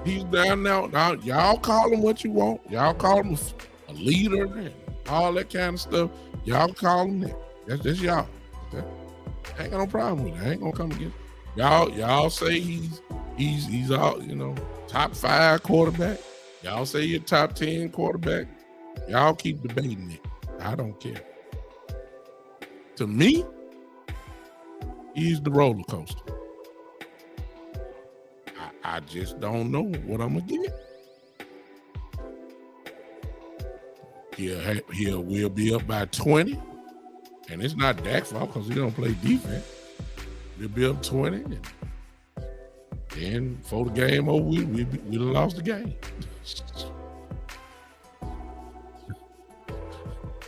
He's down now. Now y'all call him what you want. Y'all call him a leader and all that kind of stuff. Y'all call him that. That's y'all. Okay? I ain't got no problem with it. I ain't gonna come against y'all say he's all, top 5 quarterback. Y'all say you're top 10 quarterback. Y'all keep debating it. I don't care. To me, he's the roller coaster. I just don't know what I'm gonna get. We'll be up by 20, and it's not Dak's fault because he don't play defense. We'll be up 20, and then before the game over, we'd have lost the game.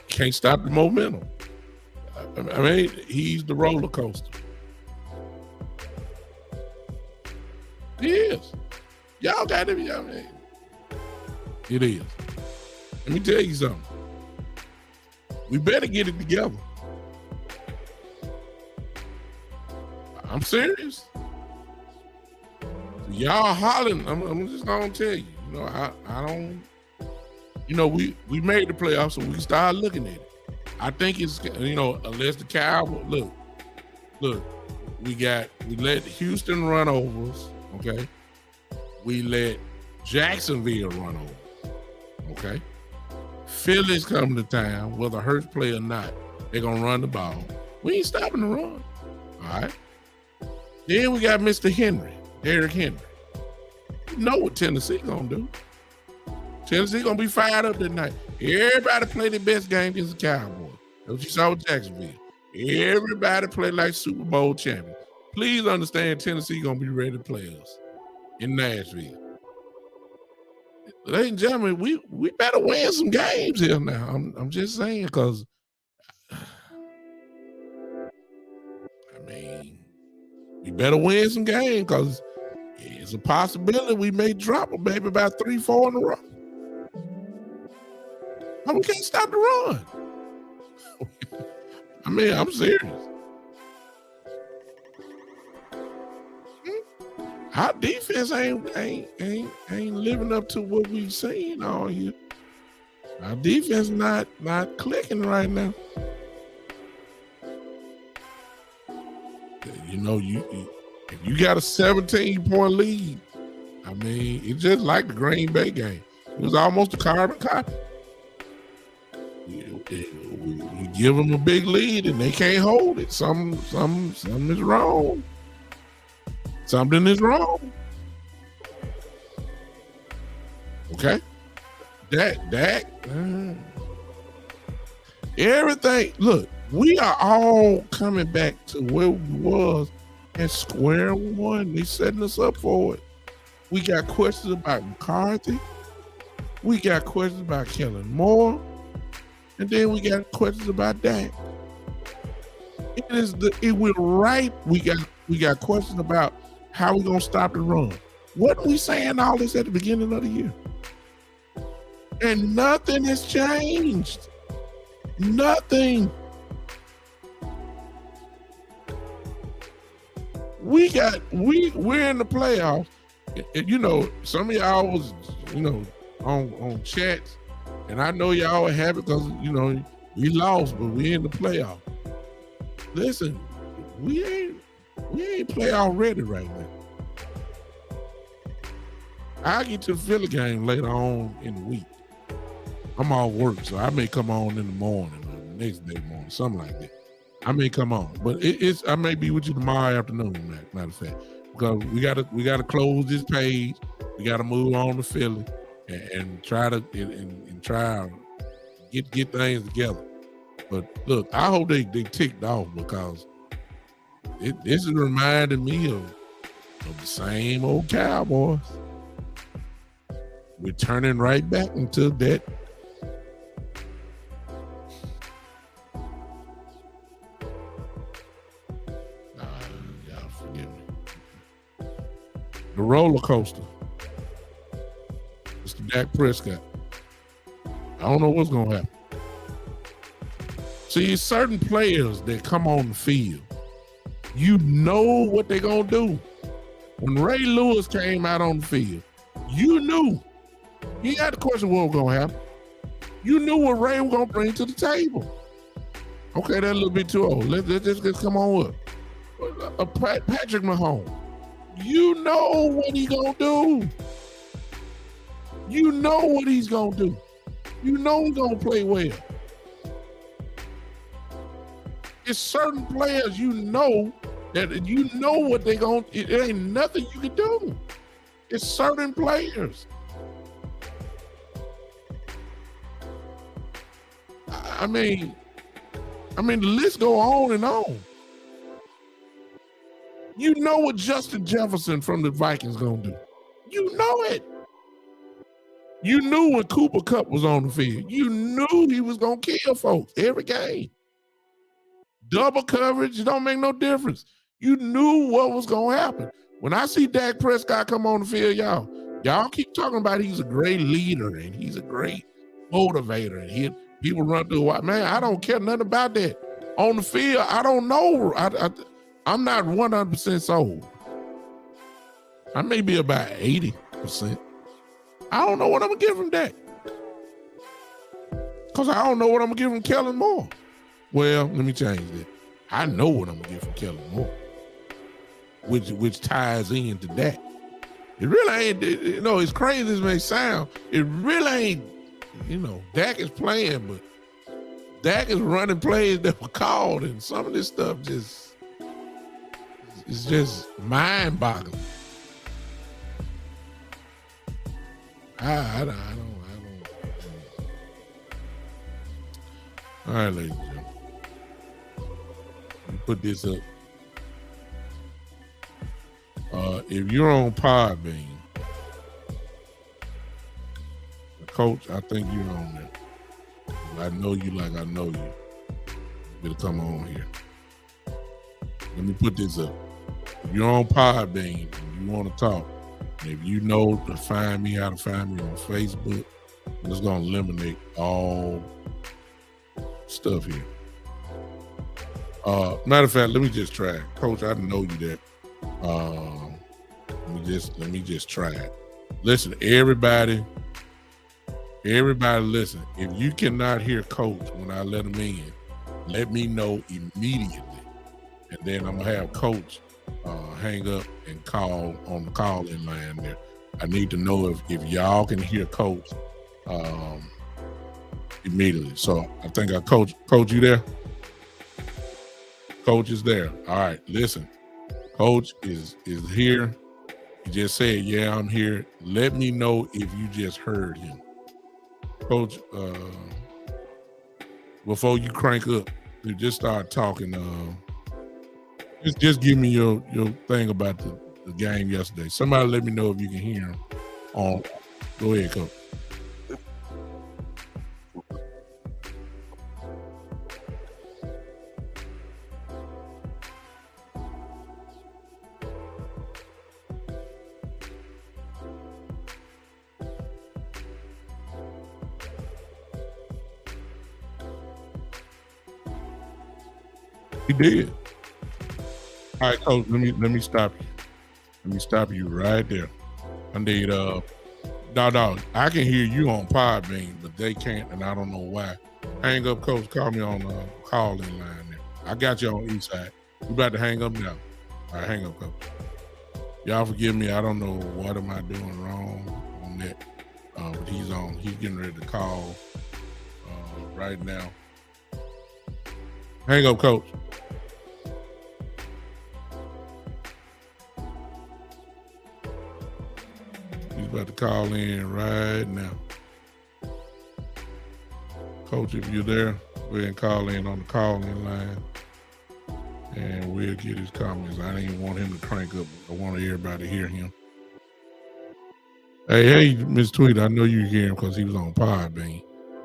Can't stop the momentum. I mean, he's the roller coaster. He is. Y'all got to be. I mean, it is. Let me tell you something. We better get it together. I'm serious. Y'all hollering. I'm just gonna tell you. I don't. We made the playoffs, so we start looking at it. I think it's unless the Cowboys look, we let Houston run over us. Okay, we let Jacksonville run over. Okay, Philly's coming to town, whether Hurts play or not. They're gonna run the ball. We ain't stopping the run. All right. Then we got Mr. Henry, Derrick Henry. You know what Tennessee gonna do? Tennessee gonna be fired up that night. Everybody play their best game against the Cowboys. That's what you saw with Jacksonville. Everybody play like Super Bowl champions. Please understand, Tennessee gonna be ready to play us in Nashville. Ladies and gentlemen, we better win some games here now. I'm just saying, because we better win some games, because it's a possibility we may drop them, maybe about 3-4 in a row. But we can't stop the run. I'm serious. Our defense ain't living up to what we've seen all year. Our defense not clicking right now. You know, if you got a 17-point lead, I mean, it's just like the Green Bay game. It was almost a carbon copy. You give them a big lead and they can't hold it. Something is wrong. Something is wrong. Okay. Dak. Everything. Look, we are all coming back to where we was at square one. They setting us up for it. We got questions about McCarthy. We got questions about Kellen Moore. And then we got questions about Dak. We're right. We got questions about how we gonna stop the run. What we saying all this at the beginning of the year? And nothing has changed. Nothing. We're in the playoffs. And, you know, some of y'all was, you know, on chats, and I know y'all are happy because, you know, we lost, but we in the playoffs. Listen, we ain't playoff ready right now. I'll get to the Philly game later on in the week. I'm off work, so I may come on in the morning or the next day morning, something like that. I may come on, but I may be with you tomorrow afternoon, matter of fact, because we gotta close this page. We gotta move on to Philly and try to get things together. But look, I hope they ticked off, because this is reminding me of the same old Cowboys. We're turning right back into that. Y'all forgive me. The roller coaster. Mr. Dak Prescott. I don't know what's going to happen. See, certain players that come on the field, you know what they're going to do. When Ray Lewis came out on the field, you knew. You had to question what was going to happen. You knew what Ray was going to bring to the table. Okay, that's a little bit too old. Let's just come on up. Patrick Mahomes. You know what he's going to do. You know what he's going to do. You know he's going to play well. It's certain players you know what they're going to, it ain't nothing you can do. It's certain players. I mean, the list go on and on. You know what Justin Jefferson from the Vikings gonna do. You know it. You knew when Cooper Kupp was on the field. You knew he was gonna kill folks every game. Double coverage, it don't make no difference. You knew what was gonna happen. When I see Dak Prescott come on the field, y'all keep talking about he's a great leader and he's a great motivator and people run through it. Man, I don't care nothing about that. On the field, I don't know. I'm not 100% sold. I may be about 80%. I don't know what I'm going to give him that. Because I don't know what I'm going to give him Kellen Moore. Well, let me change that. I know what I'm going to give him Kellen Moore. Which ties into that. It really ain't, as crazy as it may sound, it really ain't, Dak is playing, but Dak is running plays that were called, and some of this stuff is just mind-boggling. I don't. All right, ladies and gentlemen. Let me put this up. If you're on Podbean, Coach, I think you're on there. I know you like I know you. You better come on here. Let me put this up. If you're on Podbean and you want to talk, and if you know to find me, how to find me on Facebook, I'm just going to eliminate all stuff here. Matter of fact, let me just try. Coach, I know you that. Let me just try it. Listen, everybody listen. If you cannot hear Coach when I let him in, let me know immediately. And then I'm gonna have Coach hang up and call on the call-in line there. I need to know if y'all can hear Coach immediately. So I think Coach, you there? Coach is there. All right, listen. Coach is here. He just said, yeah, I'm here. Let me know if you just heard him. Coach, before you crank up, you just start talking. Just give me your thing about the game yesterday. Somebody let me know if you can hear him. Go ahead, Coach. He did. All right, Coach. Let me stop you. Let me stop you right there. I need no. I can hear you on Podbean, but they can't, and I don't know why. Hang up, Coach. Call me on the call-in line there. I got you on east side. You about to hang up now. All right, hang up, Coach. Y'all forgive me. I don't know what am I doing wrong on that. But he's on. He's getting ready to call right now. Hang up, Coach. He's about to call in right now. Coach, if you're there, go ahead and call in on the call-in line. And we'll get his comments. I didn't even want him to crank up. I wanted everybody to hear him. Hey, Miss Tweet, I know you hear him because he was on Podbean.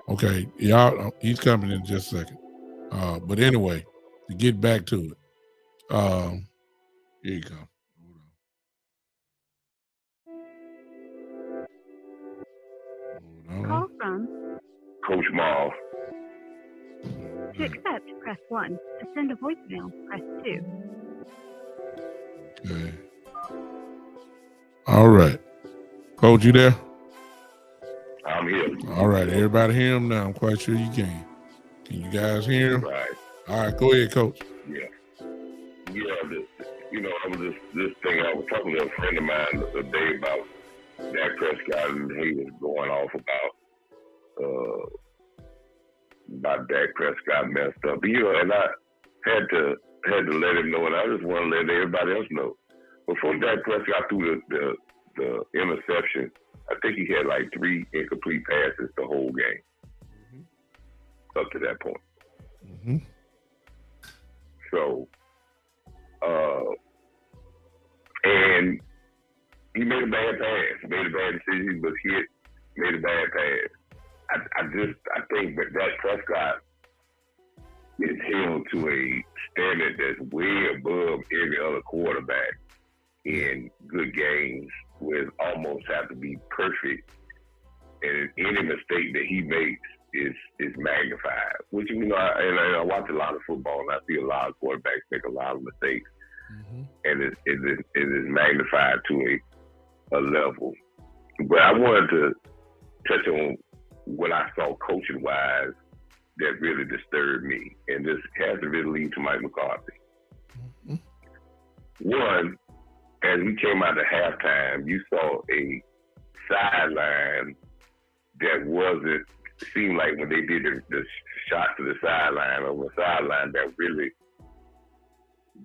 Okay, y'all, he's coming in just a second. But anyway, to get back to it, here you go. Call from Coach Mall. To accept, press 1. To send a voicemail, press 2. Okay. All right. Coach, you there? I'm here. All right. Everybody hear him now. I'm quite sure you can. Can you guys hear him? Right. All right. Go ahead, Coach. Yeah. I was this thing. I was talking to a friend of mine the other day about Dak Prescott, and he was going off about Dak Prescott messed up. And I had to let him know, and I just want to let everybody else know. Before Dak Prescott threw the interception, I think he had like 3 incomplete passes the whole game up to that point. Mm-hmm. So, and he made a bad pass, made a bad decision, was hit, made a bad pass. I think that Dak Prescott is held to a standard that's way above every other quarterback in good games, where it almost have to be perfect, and any mistake that he makes is magnified. Which, I watch a lot of football, and I see a lot of quarterbacks make a lot of mistakes, and it is magnified to a level. But I wanted to touch on what I saw coaching wise that really disturbed me, and this has to really lead to Mike McCarthy. One, as we came out of halftime, you saw a sideline that seemed like when they did the shot to the sideline, on the sideline, that really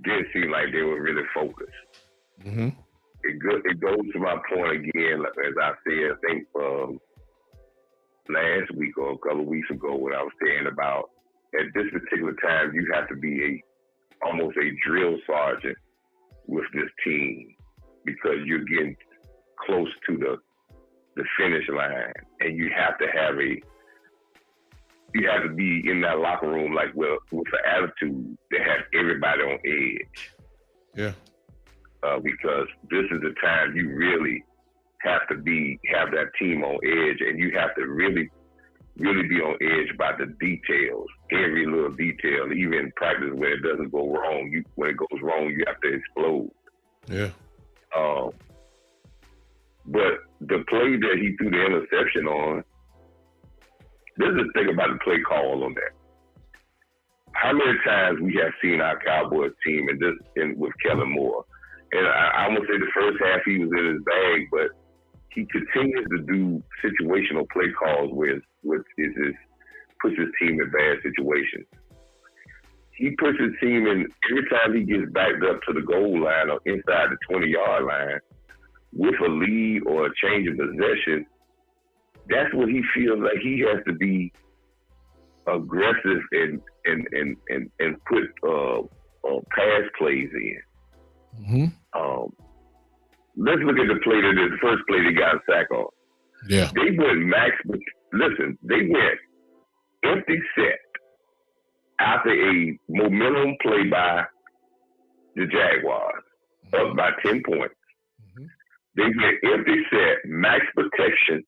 didn't seem like they were really focused. Mm-hmm. It goes to my point again, as I said, I think last week or a couple of weeks ago, when I was saying about at this particular time, you have to be almost a drill sergeant with this team, because you're getting close to the finish line, and you have to be in that locker room with an attitude that has everybody on edge. Yeah. Because this is the time you really have that team on edge, and you have to really, really be on edge about the details, every little detail, even in practice when it doesn't go wrong. When it goes wrong, you have to explode. Yeah. But the play that he threw the interception on, this is the thing about the play call on that. How many times we have seen our Cowboys team with Kellen Moore, and I won't say the first half he was in his bag, but he continues to do situational play calls puts his team in bad situations. He puts his team in every time he gets backed up to the goal line or inside the 20-yard line with a lead or a change of possession. That's what he feels like he has to be aggressive and put pass plays in. Mm-hmm. Let's look at the first play they got a sack on. Yeah. They went they went empty set after a momentum play by the Jaguars, up by 10 points. Mm-hmm. They went empty set, max protection,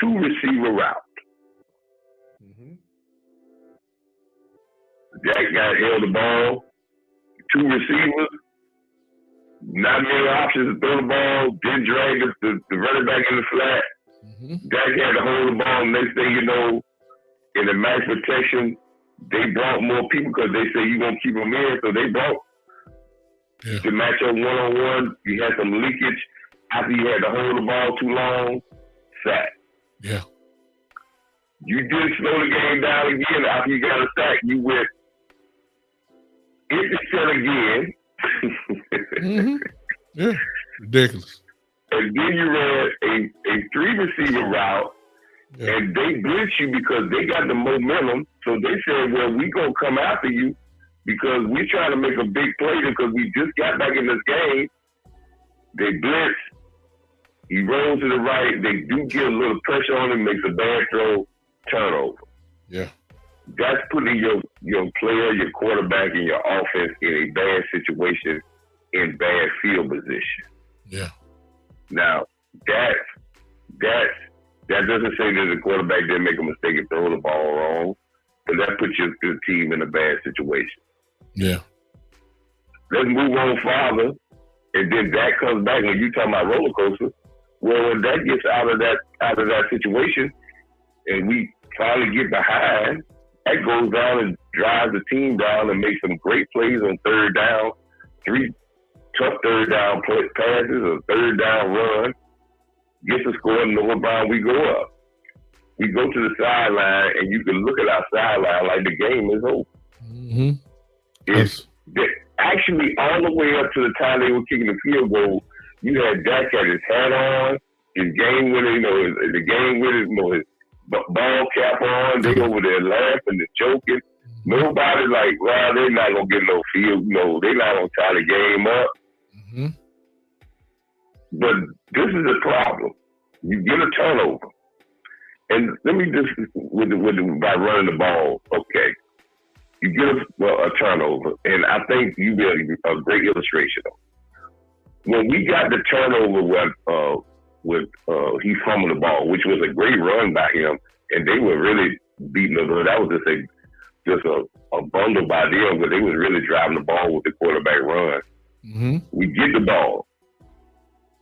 2 receiver route. Mm-hmm. Jack guy held the ball, 2 receivers, not many options to throw the ball, didn't drag the running back in the flat. Mm-hmm. Jack had to hold the ball. Next thing you know, in the max protection, they brought more people because they say you're going to keep them in. So they brought to match up one-on-one. You had some leakage after you had to hold the ball too long. Sack. Yeah. You did slow the game down again after you got a sack. You went intercept again. Mm-hmm. Yeah. Ridiculous. And then you ran a 3 receiver route. Yeah. And they blitz you because they got the momentum. So they said, well, we going to come after you because we're trying to make a big play because we just got back in this game. They blitz. He rolls to the right. They do get a little pressure on him, makes a bad throw, turnover. Yeah. That's putting your player, your quarterback, and your offense in a bad situation, in bad field position. Yeah. Now, that doesn't say that the quarterback didn't make a mistake and throw the ball wrong, but that puts your team in a bad situation. Yeah. Let's move on farther, and then that comes back when you talking about roller coaster. Well, when that gets out of that situation, and we finally get behind, that goes down and drives the team down and makes some great plays on third down, 3 tough third down passes, a third down run. Gets a score, and over bound, we go up. We go to the sideline, and you can look at our sideline like the game is over. Mm-hmm. It's actually all the way up to the time they were kicking the field goal. You had Dak had his hat on, his game winner, the game winner, his ball cap on. They over there laughing and joking. Nobody like, well, they're not gonna get no field. No, they're not gonna tie the game up. Mm-hmm. But this is the problem. You get a turnover. And let me just, by running the ball, okay. You get a turnover, and I think you get a great illustration of it. When we got the turnover with he fumbled the ball, which was a great run by him, and they were really beating us. That was just a bundle by them, but they was really driving the ball with the quarterback run. Mm-hmm. We get the ball.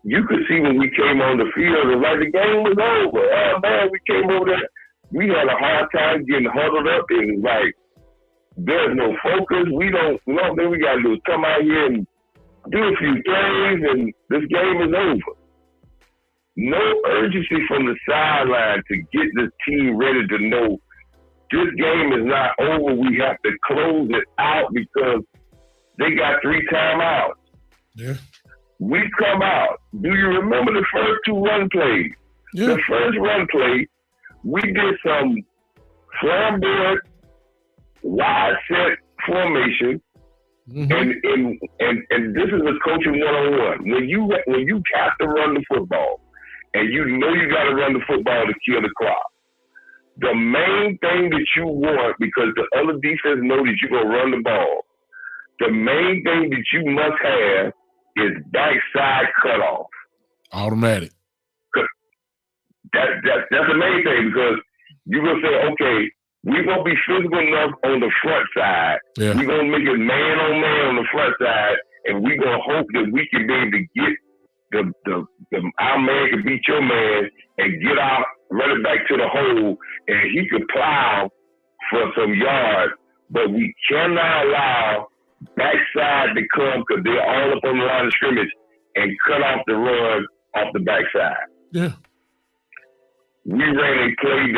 You could see when we came on the field, it was like the game was over. Oh man, we came over there. We had a hard time getting huddled up, and like there's no focus. We don't. Then we gotta do is come out here and do a few things, and this game is over. No urgency from the sideline to get this team ready to know this game is not over. We have to close it out because they got 3 timeouts. Yeah. We come out. Do you remember the first 2 run plays? Yeah. The first run play, we did some flamboyant, wide set formation, mm-hmm. and this is a coaching 101. When you have to run the football, and you know you got to run the football to kill the clock, the main thing that you want, because the other defense know that you're gonna run the ball, the main thing that you must have is backside cutoff. Automatic. That's the main thing, because you're going to say, okay, we're going to be physical enough on the front side. Yeah. We're going to make it man on man on the front side, and we're going to hope that we can be able to get our man can beat your man and get our running back to the hole, and he could plow for some yards, but we cannot allow backside to come because they're all up on the line of scrimmage and cut off the run off the backside. Yeah. We ran a play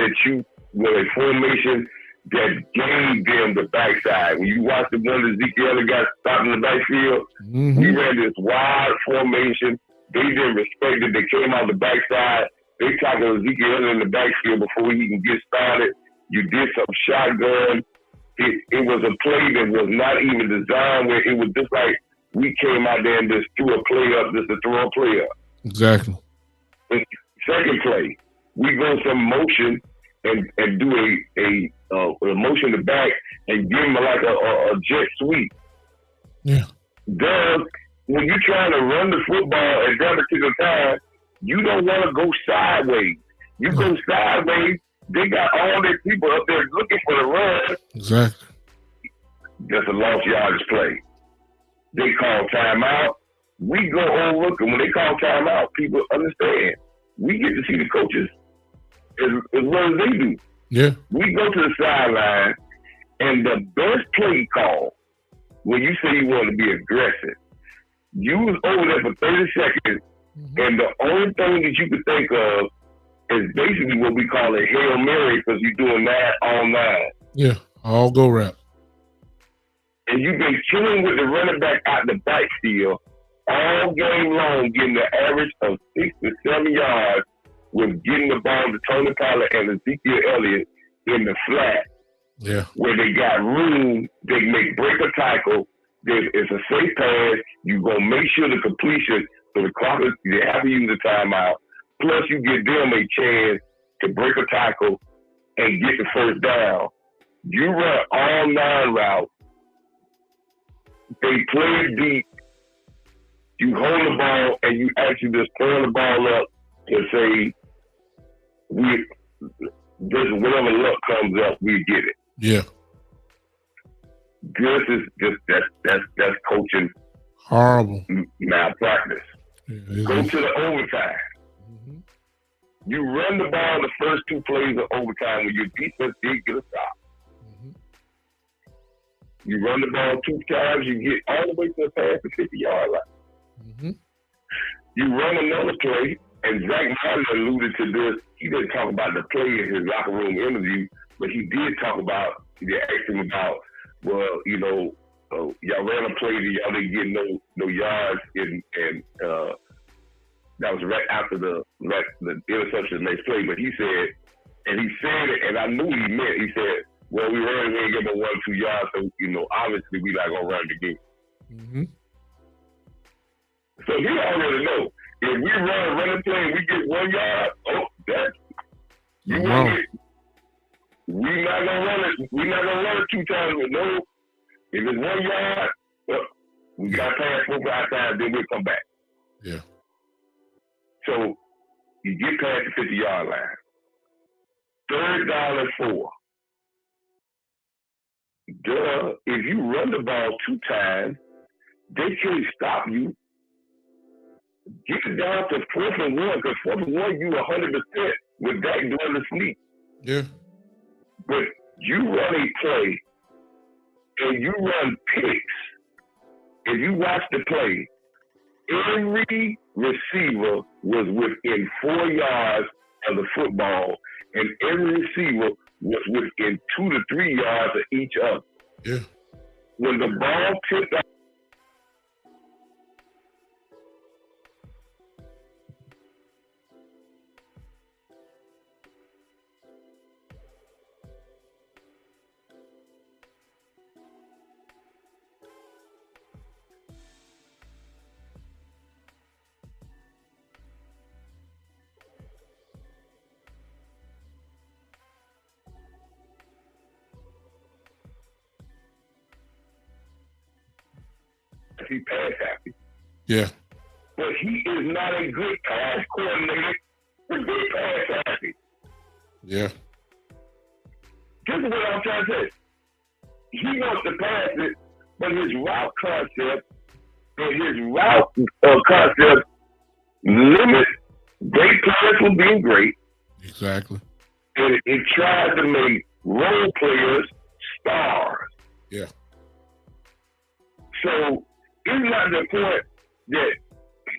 with a formation that gave them the backside. When you watch the one Ezekiel got stopped in the backfield, we ran this wide formation. They didn't respect it. They came out the backside. They tackled Ezekiel in the backfield before he can get started. You did some shotgun. It was a play that was not even designed where it was just like we came out there and just threw a play up just to throw a play up. Exactly. The second play, we go some motion and do a motion to back and give him like a jet sweep. Yeah. Doug, when you're trying to run the football at that particular time, you don't want to go sideways. You go sideways, they got all their people up there looking for the run. Exactly. That's a lost yardage play. They call timeout. We go overlook, and when they call timeout, people understand. We get to see the coaches as well as they do. Yeah. We go to the sideline, and the best play call, when you say you want to be aggressive, you was over there for 30 seconds, and the only thing that you could think of is basically what we call a Hail Mary because you're doing that all night. Yeah, all go route. And you've been killing with the running back out the backfield all game long, getting the average of 6 to 7 yards with getting the ball to Tony Pollard and Ezekiel Elliott in the flat. Yeah. Where they got room, they make break a tackle. It's a safe pass. You go make sure the completion, so the clock is, they have to use the timeout. Plus, you give them a chance to break a tackle and get the first down. You run all 9 routes. They play deep. You hold the ball and you actually just throw the ball up to say, whatever luck comes up, we get it. Yeah. This is just that's coaching horrible malpractice. Yeah, Go to the overtime. You run the ball the first 2 plays of overtime when your defense did get a stop. You run the ball 2 times, you get all the way to the pass to 50-yard line. You run another play, and Zach Martin alluded to this. He didn't talk about the play in his locker room interview, but he did talk about, they asked him about, well, you know, y'all ran a play that y'all didn't get no yards, and that was right after the interception next play. But he said, and I knew he meant, he said, well, we ran, we didn't get no 1 or 2 yards, so, you know, obviously we not going to run the game. So he already know. If we run a running play and we get 1 yard, we're not gonna run it. We're not gonna run it 2 times. But no, if it's 1 yard, we gotta pass 4 or 5 times, then we'll come back. Yeah. So you get past the 50-yard line. 3rd down and 4. If you run the ball 2 times, they can't stop you. Get it down to 4th and 1, because 4th and 1, you 100% with that doing the sneak. Yeah. But you run a play and you run picks. If you watch the play, every receiver was within 4 yards of the football, and every receiver was within 2 to 3 yards of each other. Yeah. When the ball tipped out, he pass happy. Yeah. But he is not a good pass coordinator. A good pass happy. Yeah. This is what I'm trying to say. He wants to pass it, but his route concept and his route concept limit great players from being great, Exactly. and it tries to make role players stars. Yeah. So it's not the point that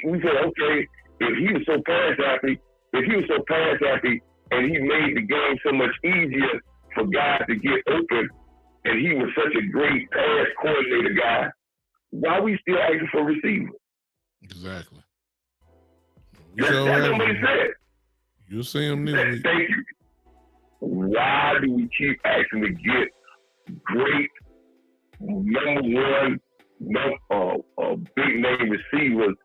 we said, okay, if he was so pass happy, and he made the game so much easier for guys to get open, and he was such a great pass coordinator guy, why are we still asking for receivers? Exactly. That's what he said. You'll see him this week. Thank you. Why do we keep asking to get great number one, big name receivers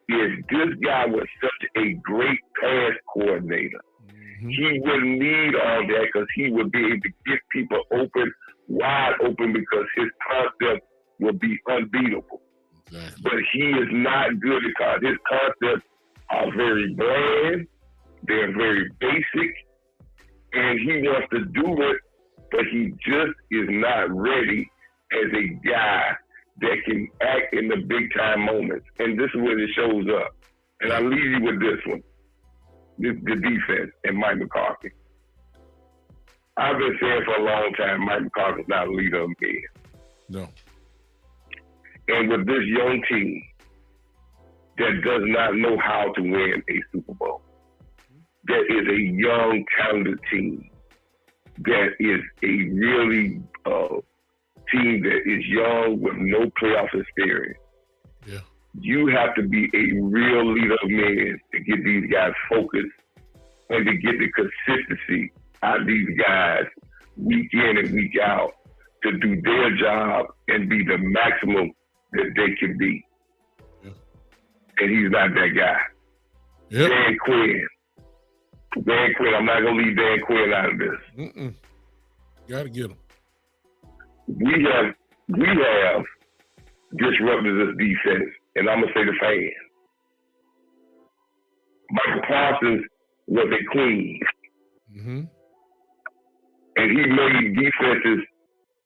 if this guy was such a great pass coordinator? Mm-hmm. He wouldn't need all that because he would be able to get people open, wide open, because his concept would be unbeatable. Exactly. But he is not good because his concepts are very bland, they're very basic, and he wants to do it, but he just is not ready as a guy that can act in the big time moments. And this is where it shows up. And I leave you with this one. The defense and Mike McCarthy. I've been saying for a long time, Mike McCarthy's not a leader of men. No. And with this young team that does not know how to win a Super Bowl, that is a young, talented team, that is a really team that is young with no playoff experience. Yeah. You have to be a real leader of men to get these guys focused and to get the consistency out of these guys week in and week out to do their job and be the maximum that they can be. Yeah. And he's not that guy. Yep. Dan Quinn, I'm not going to leave Dan Quinn out of this. Got to get him. We have disrupted this defense, and I'm going to say the fans. Michael Parsons was a queen. Mm-hmm. And he made defenses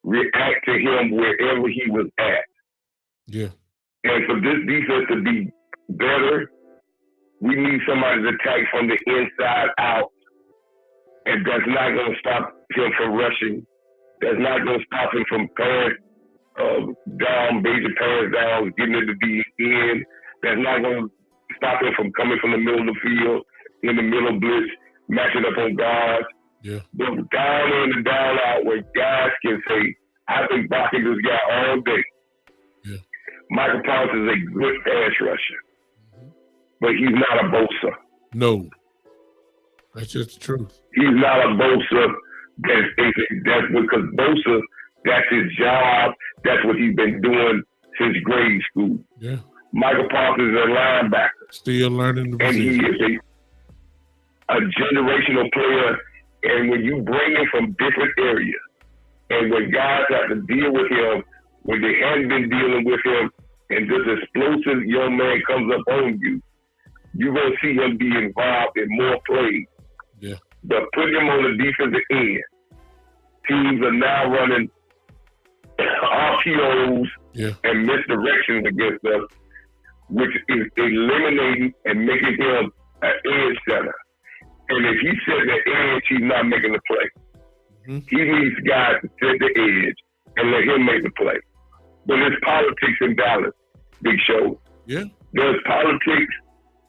react to him wherever he was at. Yeah. And for this defense to be better, we need somebody to attack from the inside out. And that's not going to stop him from rushing. That's not going to stop him from pass down, major pass downs, getting it to be in. That's not going to stop him from coming from the middle of the field, in the middle blitz, matching up on guards. Yeah. But down in and down out where guys can say, I've been blocking this guy all day. Yeah. Michael Parsons is a good pass rusher, but he's not a Bosa. No. That's just the truth. He's not a Bosa. That's because Bosa, that's his job. That's what he's been doing since grade school. Yeah. Michael Parsons is a linebacker. Still learning the position. And he is a generational player. And when you bring him from different areas, and when guys have to deal with him, when they hadn't been dealing with him, and this explosive young man comes up on you, you're going to see him be involved in more plays. Yeah. But put him on the defensive end. Teams are now running RPOs and misdirections against us, which is eliminating and making him an edge center. And if he set the edge, he's not making the play. Mm-hmm. He needs guys to set the edge and let him make the play. But there's politics in Dallas, Big Show. Yeah. There's politics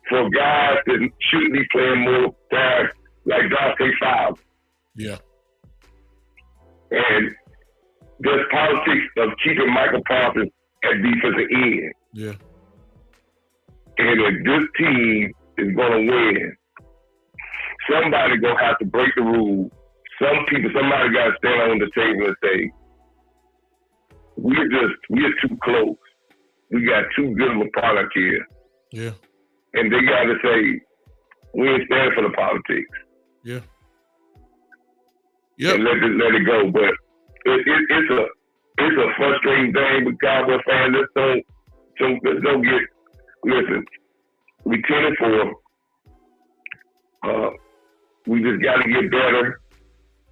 for guys that shouldn't be playing more time, like Dante Fowler. Yeah. And there's politics of keeping Michael Parsons at defensive end. Yeah. And if this team is going to win, somebody going to have to break the rule. Somebody got to stand on the table and say, we're too close. We got too good of a product here. Yeah. And they got to say, we ain't standing for the politics. Yeah. Yeah. And let it go. But it's a frustrating thing with Cowboys fans. Let's don't get, listen, we 10-4. We just got to get better.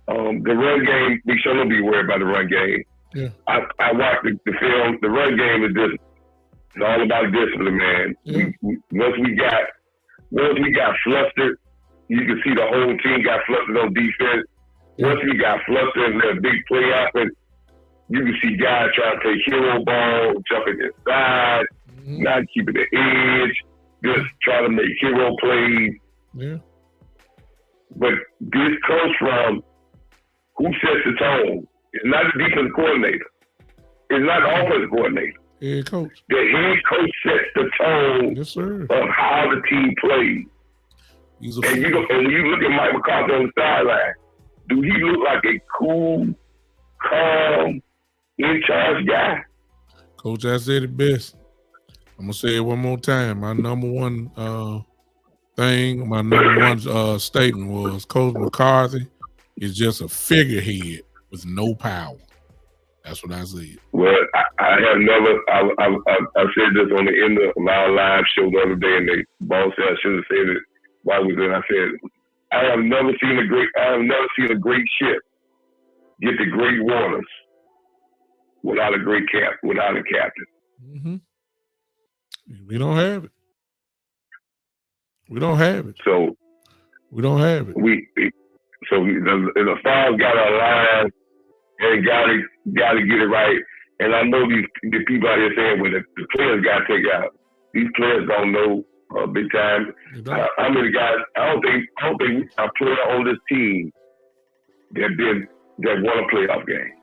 The run game, we shouldn't be worried about the run game. Yeah. I watched the film. The run game is just, it's all about discipline, man. Yeah. Once we got once we got flustered, you can see the whole team got flustered on defense. Once we got flustered and that big play happened, you can see guys trying to take hero ball, jumping inside, not keeping the edge, just trying to make hero plays. Yeah. But this comes from who sets the tone. It's not the defensive coordinator. It's not the offensive coordinator. Head coach. The head coach sets the tone Yes, sir. of how the team plays. And when you look at Mike McCarthy on the sideline, do he look like a cool, calm, in charge guy? Coach, I said it best. I'm gonna say it one more time. My number one statement was Coach McCarthy is just a figurehead with no power. That's what I said. Well, I have never. I said this on the end of my live show the other day, and the boss said I should have said it while we was in. I said I have never seen a great ship get to great waters without a captain. Mm-hmm. We don't have it. We don't have it. So we don't have it. The Stars got to align and got to get it right. And I know the people out here saying, well, the players got to take out. These players don't know big time. How many guys? I don't think a player on this team that won a playoff game.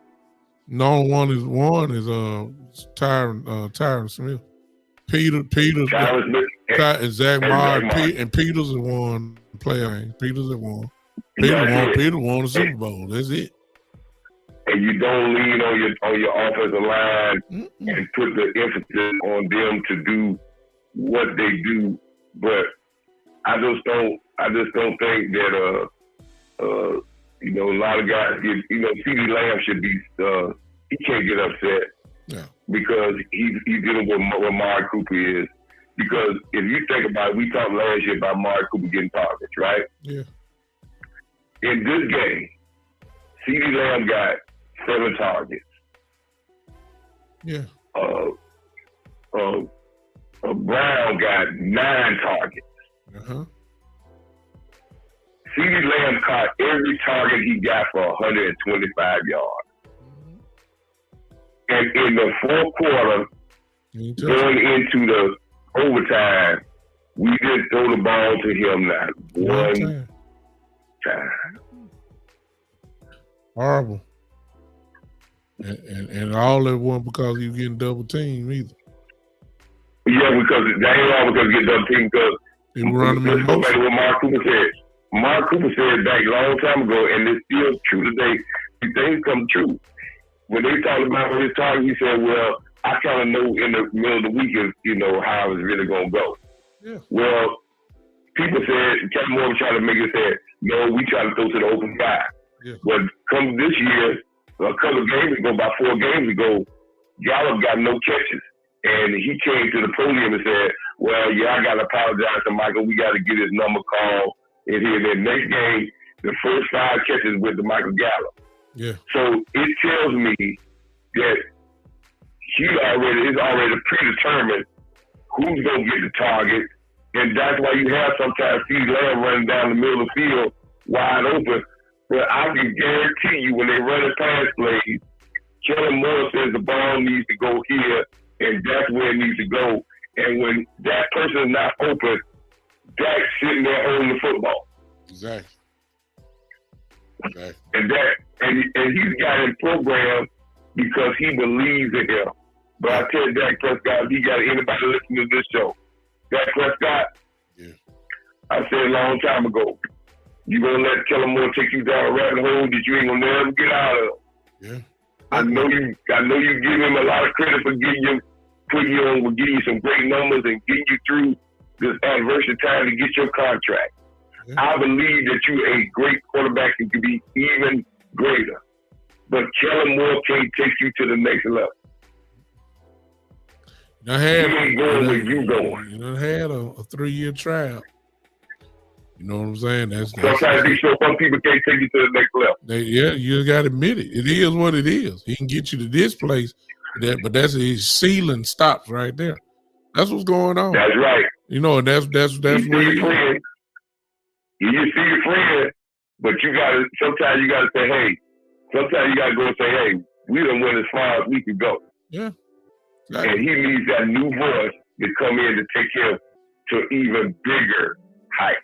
No one is Tyron Smith. Peters, and Zach Marr, and Peters has won the playoff game. Peters won the Super Bowl. That's it. And you don't lean on your offensive line and put the emphasis on them to do what they do. But I just don't think that a lot of guys get CeeDee Lamb should be he can't get upset because he's dealing with what Amari Cooper is. Because if you think about it, we talked last year about Amari Cooper getting targets, right? Yeah. In this game, CeeDee Lamb got 7 targets. Yeah. Brown got 9 targets. Uh-huh. CeeDee Lamb caught every target he got for 125 yards. And in the fourth quarter, going into the overtime, we didn't throw the ball to him not one time. Horrible. And all that wasn't because you getting double teamed either. Yeah, because they ain't all because you get double teamed because he running in motion. Back to what Mark Cooper said. Mark Cooper said back a long time ago, and it's still true today. These things come true. When they talked about his target, he said, well, I kind of know in the middle of the week how it's really going to go. Yeah. Well, people said, Kevin Moore was trying to make it say, no, we try to throw to the open guy. Yeah. But come this year, a couple of games ago, about 4 games ago, Gallup got no catches. And he came to the podium and said, well, I got to apologize to Michael. We got to get his number called in here. The next game, the first 5 catches went to Michael Gallup. Yeah. So it tells me that it's already predetermined who's going to get the target. And that's why you have sometimes CeeDee Lamb running down the middle of the field wide open. But I can guarantee you when they run a pass plays, Kellen Moore says the ball needs to go here, and that's where it needs to go. And when that person is not open, Dak's sitting there holding the football. Exactly. And he's got him programmed because he believes in him. But I tell Dak Prescott, if he got anybody listening to this show, Dak Prescott, I said a long time ago, you gonna let Kellen Moore take you down a rabbit hole that you ain't gonna never get out of. Yeah. I know you give him a lot of credit for getting you some great numbers and getting you through this adversity time to get your contract. Yeah. I believe that you're a great quarterback and can be even greater. But Kellen Moore can't take you to the next level. He ain't going where you going. You done had a 3-year trial. You know what I'm saying? Sometimes these some people can't take you to the next level. You got to admit it. It is what it is. He can get you to this place, but that's his ceiling stops right there. That's what's going on. That's right. You know, and that's You where see your friend. You see your friend, but sometimes you gotta say, hey. Sometimes you gotta go and say, hey, we done went as far as we could go. Yeah. Exactly. And he needs that new voice to come in to take him to even bigger heights.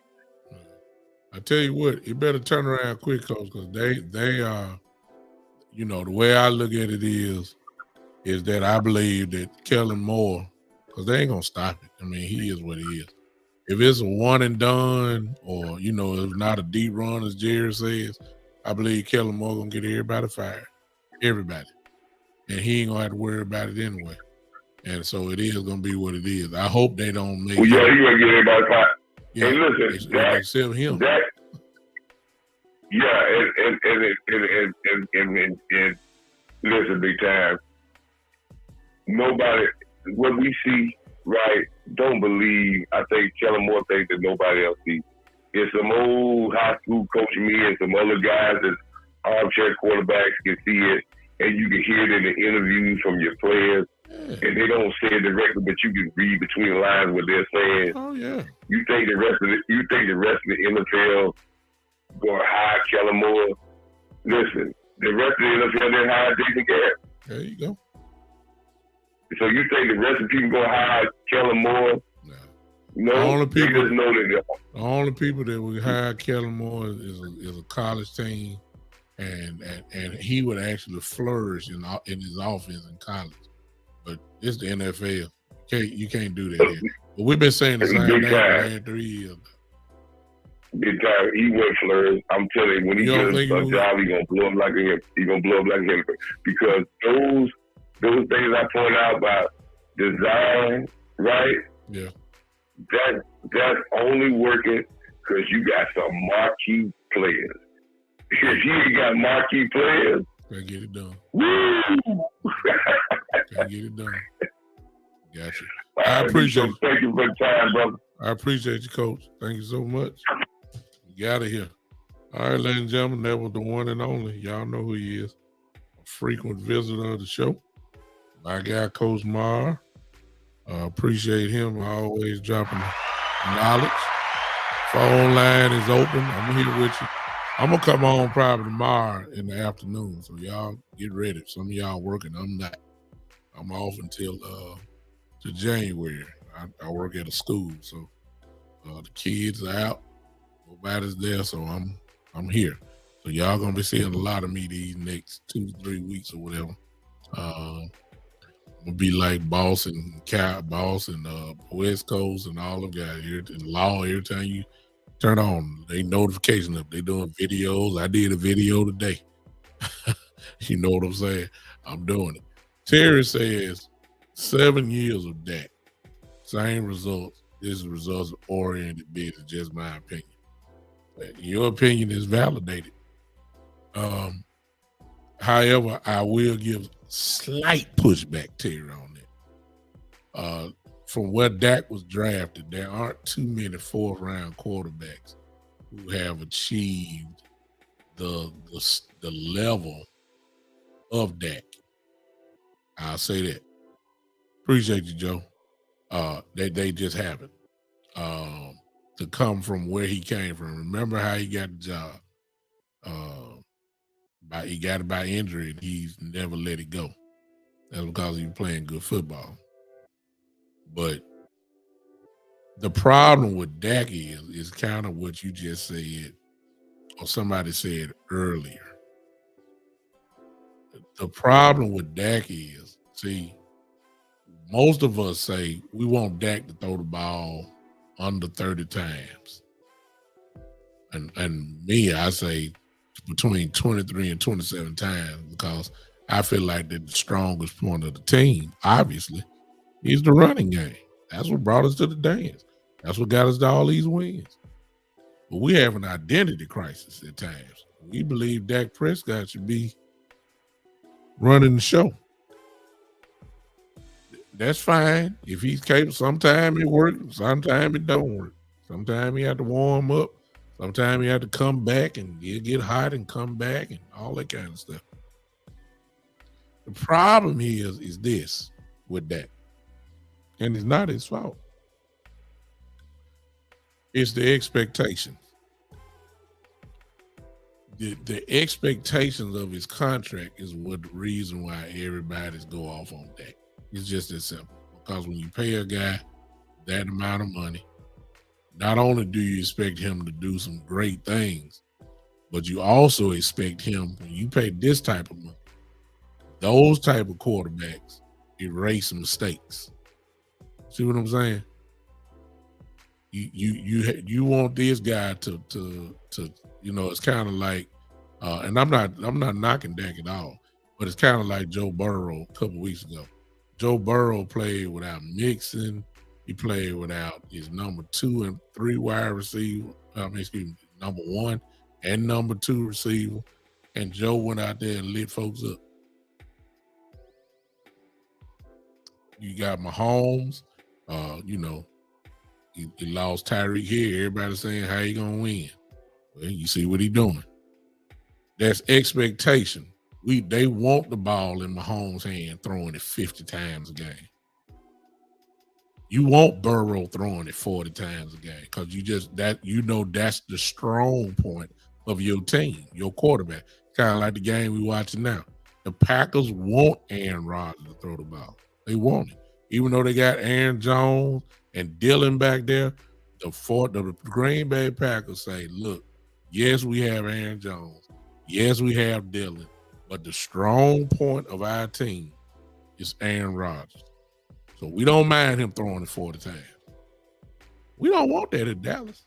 I tell you what, you better turn around quick, Coach, because they are, you know, the way I look at it is that I believe that Kellen Moore, because they ain't gonna stop it. I mean, he is what he is. If it's a one and done, or you know, if not a deep run, as Jerry says, I believe Kellen Moore gonna get everybody fired, everybody, and he ain't gonna have to worry about it anyway. And so it is gonna be what it is. I hope they don't make. Well, yeah, he gonna get everybody fired. Yeah, hey, listen, except him. And listen, big time. Nobody, what we see, right? Don't believe. I think Kellen Moore thinks that nobody else sees. It's some old high school coaching me and some other guys that armchair quarterbacks can see it, and you can hear it in the interviews from your players. And they don't say it directly, but you can read between the lines what they're saying. Oh yeah. You think the rest of the NFL going to hire Kellen Moore? Listen, the rest of the NFL didn't hire Jason Garrett. There you go. So you think the rest of the people going to hire Kellen Moore? No. The only people, just know that the only people that would hire Kellen Moore is a college team, and he would actually flourish in his offense in college. But it's the NFL. You can't do that here. But we've been saying the same thing for the last 3 years. Big time. He went flourish. I'm telling you, when he gets a job, he's gonna blow up like him. He's gonna blow up like him because those things I point out about design, right? Yeah. That's only working because you got some marquee players. If you ain't got marquee players, gotta get it done. Woo! Gotta get it done. Gotcha. I appreciate it. Thank you for the time, brother. I appreciate you, Coach. Thank you so much. You got it here. All right, ladies and gentlemen, that was the one and only. Y'all know who he is. A frequent visitor of the show. My guy, Coach Marr. Appreciate him always dropping knowledge. Phone line is open. I'm here with you. I'm going to come on probably tomorrow in the afternoon, so y'all get ready. Some of y'all working. I'm not. I'm off until to January. I work at a school, so the kids are out. Nobody's there, so I'm here. So y'all going to be seeing a lot of me these next 2 to 3 weeks or whatever. I'm going to be like Boss and West Coast and all of guys here in law. Every time you turn on, they notification up. They doing videos. I did a video today. You know what I'm saying? I'm doing it. Terry says 7 years of that. Same results. This is results oriented business, just my opinion. But your opinion is validated. However, I will give slight pushback, Terry, on that. From where Dak was drafted, there aren't too many fourth-round quarterbacks who have achieved the level of Dak. I'll say that. Appreciate you, Joe. They just haven't. To come from where he came from. Remember how he got the job. He got it by injury, and he's never let it go. That's because he was playing good football. But the problem with Dak is kind of what you just said, or somebody said earlier. The problem with Dak is, see, most of us say we want Dak to throw the ball under 30 times. And me, I say between 23 and 27 times because I feel like that the strongest point of the team, obviously, is the running game. That's what brought us to the dance. That's what got us to all these wins. But we have an identity crisis at times. We believe Dak Prescott should be running the show. That's fine. If he's capable, sometimes it works, sometimes it don't work. Sometimes he have to warm up. Sometimes he have to come back and he'll get hot and come back and all that kind of stuff. The problem is this with that. And it's not his fault. It's the expectations. The expectations of his contract is what the reason why everybody's go off on Dak. It's just that simple. Because when you pay a guy that amount of money, not only do you expect him to do some great things, but you also expect him, when you pay this type of money, those type of quarterbacks erase mistakes. See what I'm saying? You want this guy to it's kind of like, and I'm not knocking Dak at all, but it's kind of like Joe Burrow a couple weeks ago. Joe Burrow played without Mixon. He played without his number 2 and 3 wide receiver. Number 1 and number 2 receiver, and Joe went out there and lit folks up. You got Mahomes. He lost Tyreek Hill. Everybody saying how he gonna win. Well, you see what he doing. That's expectation. They want the ball in Mahomes' hand, throwing it 50 times a game. You want Burrow throwing it 40 times a game because that's the strong point of your team, your quarterback. Kind of like the game we watching now. The Packers want Aaron Rodgers to throw the ball. They want it. Even though they got Aaron Jones and Dillon back there, the Green Bay Packers say, look, yes, we have Aaron Jones. Yes, we have Dillon. But the strong point of our team is Aaron Rodgers. So we don't mind him throwing it 40 times. We don't want that at Dallas.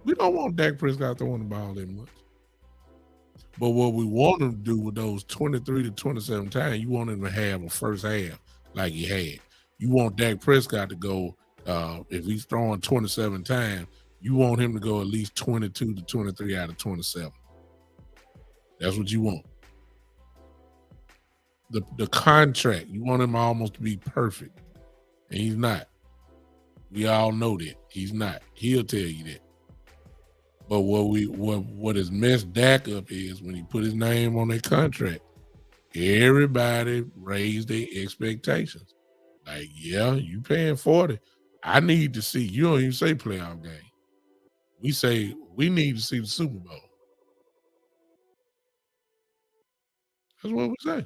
We don't want Dak Prescott throwing the ball that much. But what we want him to do with those 23 to 27 times, you want him to have a first half like he had. You want Dak Prescott to go, if he's throwing 27 times, you want him to go at least 22 to 23 out of 27. That's what you want. The contract, you want him almost to be perfect. And he's not. We all know that. He's not. He'll tell you that. But what has messed Dak up is when he put his name on that contract, everybody raised their expectations. Like, yeah, you paying 40. I need to see. You don't even say playoff game. We say we need to see the Super Bowl. That's what we say.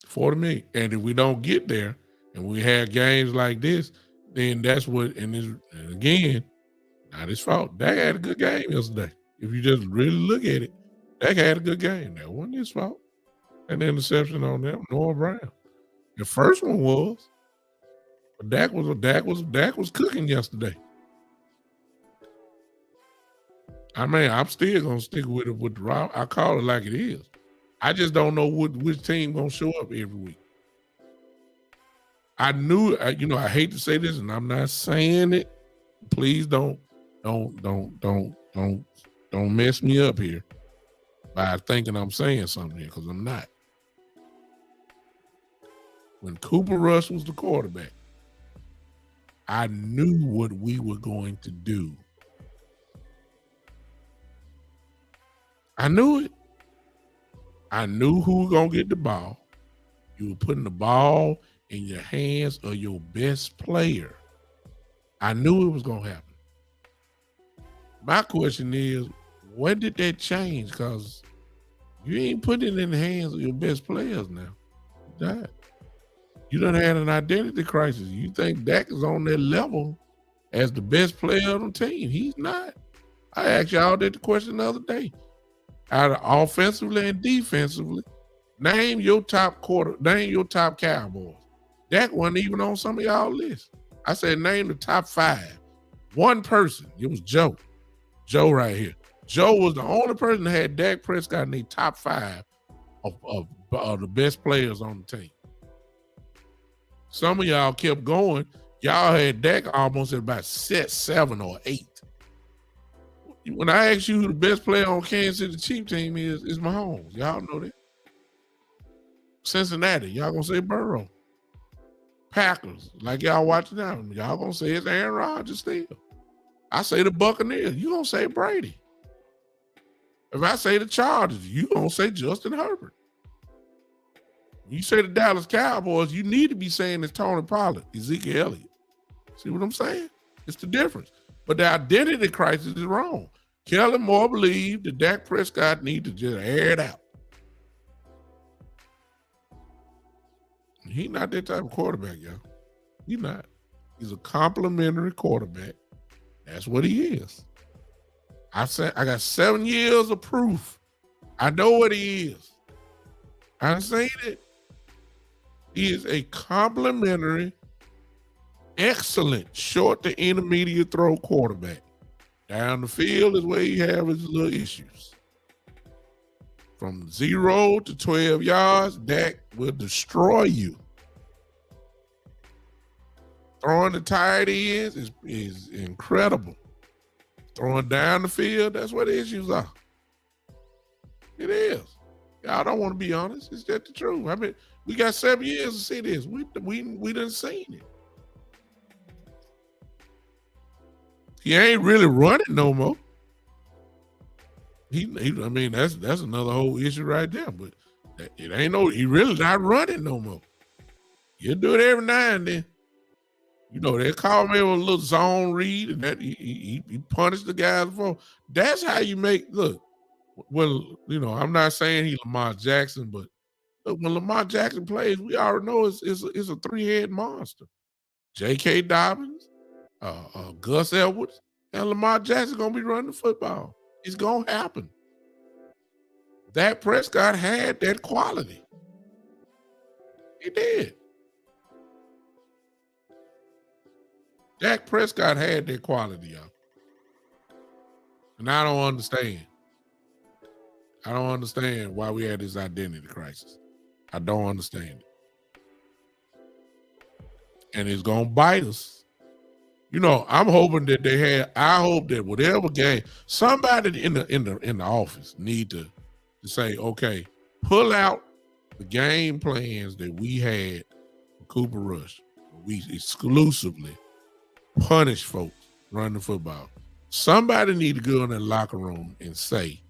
40 million. And if we don't get there and we have games like this, then that's what, and again, not his fault. Dak had a good game yesterday. If you just really look at it, Dak had a good game. That wasn't his fault. An interception on them, Noah Brown. The first one was, but Dak was cooking yesterday. I mean, I'm still gonna stick with it with the route. I call it like it is. I just don't know which team gonna show up every week. I knew, I hate to say this, and I'm not saying it. Please don't mess me up here by thinking I'm saying something here, because I'm not. When Cooper Rush was the quarterback, I knew what we were going to do. I knew it. I knew who was going to get the ball. You were putting the ball in your hands of your best player. I knew it was going to happen. My question is, when did that change? Because you ain't putting it in the hands of your best players now. You died. You done had an identity crisis. You think Dak is on that level as the best player on the team. He's not. I asked y'all that question the other day. Out of offensively and defensively, name your top Cowboys. Dak wasn't even on some of y'all lists. I said, name the top 5. One person, it was Joe. Joe right here. Joe was the only person that had Dak Prescott in the top 5 of the best players on the team. Some of y'all kept going. Y'all had Dak almost at about 6, 7, or 8. When I ask you who the best player on Kansas City Chiefs team is Mahomes. Y'all know that. Cincinnati, y'all gonna say Burrow. Packers, like y'all watching now, y'all gonna say it's Aaron Rodgers still. I say the Buccaneers, you gonna say Brady. If I say the Chargers, you gonna say Justin Herbert. When you say the Dallas Cowboys, you need to be saying it's Tony Pollard, Ezekiel Elliott. See what I'm saying? It's the difference. But the identity crisis is wrong. Kellen Moore believed that Dak Prescott need to just air it out. He's not that type of quarterback, y'all. He's not. He's a complimentary quarterback. That's what he is. I got 7 years of proof. I know what he is. I've seen it. He is a complimentary, excellent short to intermediate throw quarterback. Down the field is where he has his little issues. From 0 to 12 yards, Dak will destroy you. Throwing the tight ends is incredible. Throwing down the field, that's where the issues are. It is. Y'all don't want to be honest. It's just the truth. I mean, we got 7 years to see this. We done seen it. He ain't really running no more. I mean, that's another whole issue right there. But it ain't he really not running no more. He'll do it every now and then. You know, they call me with a little zone read, and that he punished the guys before. That's how you make look. Well, you know, I'm not saying he Lamar Jackson, but look, when Lamar Jackson plays, we already know it's a 3-head monster. J.K. Dobbins, Gus Edwards, and Lamar Jackson gonna be running the football. It's gonna happen. Dak Prescott had that quality. He did. Dak Prescott had that quality, y'all. And I don't understand. I don't understand why we had this identity crisis. I don't understand it. And it's gonna bite us. You know, I'm hoping that I hope that whatever game, somebody in the office need to say, okay, pull out the game plans that we had for Cooper Rush. We exclusively punish folks running the football. Somebody need to go in the locker room and say,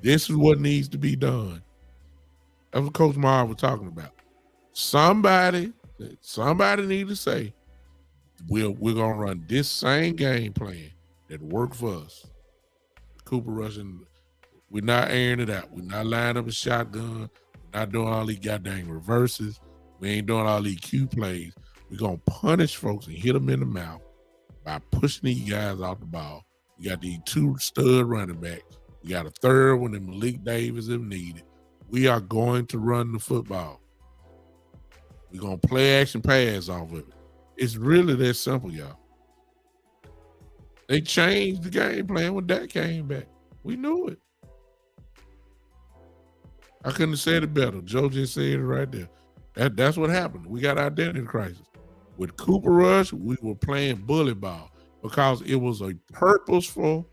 this is what needs to be done. That's what Coach Marv was talking about. Somebody need to say, we're gonna run this same game plan that worked for us. Cooper Rush, and we're not airing it out. We're not lining up a shotgun. We're not doing all these goddamn reverses. We ain't doing all these Q plays. We're gonna punish folks and hit them in the mouth by pushing these guys off the ball. We got these 2 stud running backs. We got a third one in Malik Davis if needed. We are going to run the football. We're going to play action pass off of it. It's really that simple, y'all. They changed the game plan when Dak came back. We knew it. I couldn't have said it better. Joe just said it right there. That's what happened. We got identity crisis. With Cooper Rush, we were playing bully ball because it was a purposeful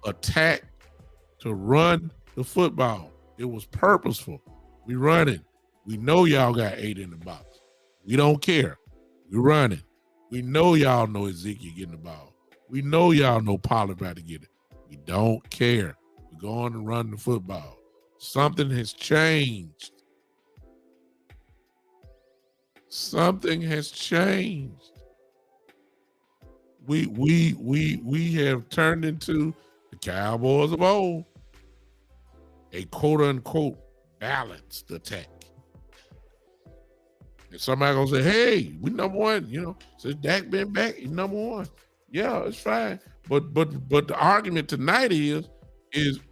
attack to run the football. It was purposeful. We running. We know y'all got 8 in the box. We don't care. We running. We know y'all know Ezekiel getting the ball. We know y'all know Pollard about to get it. We don't care. We're going to run the football. Something has changed. Something has changed. We have turned into the Cowboys of old. A quote-unquote balanced attack. And somebody gonna say, hey, we number one, you know, since Dak been back, he's number one. Yeah, it's fine. But the argument tonight is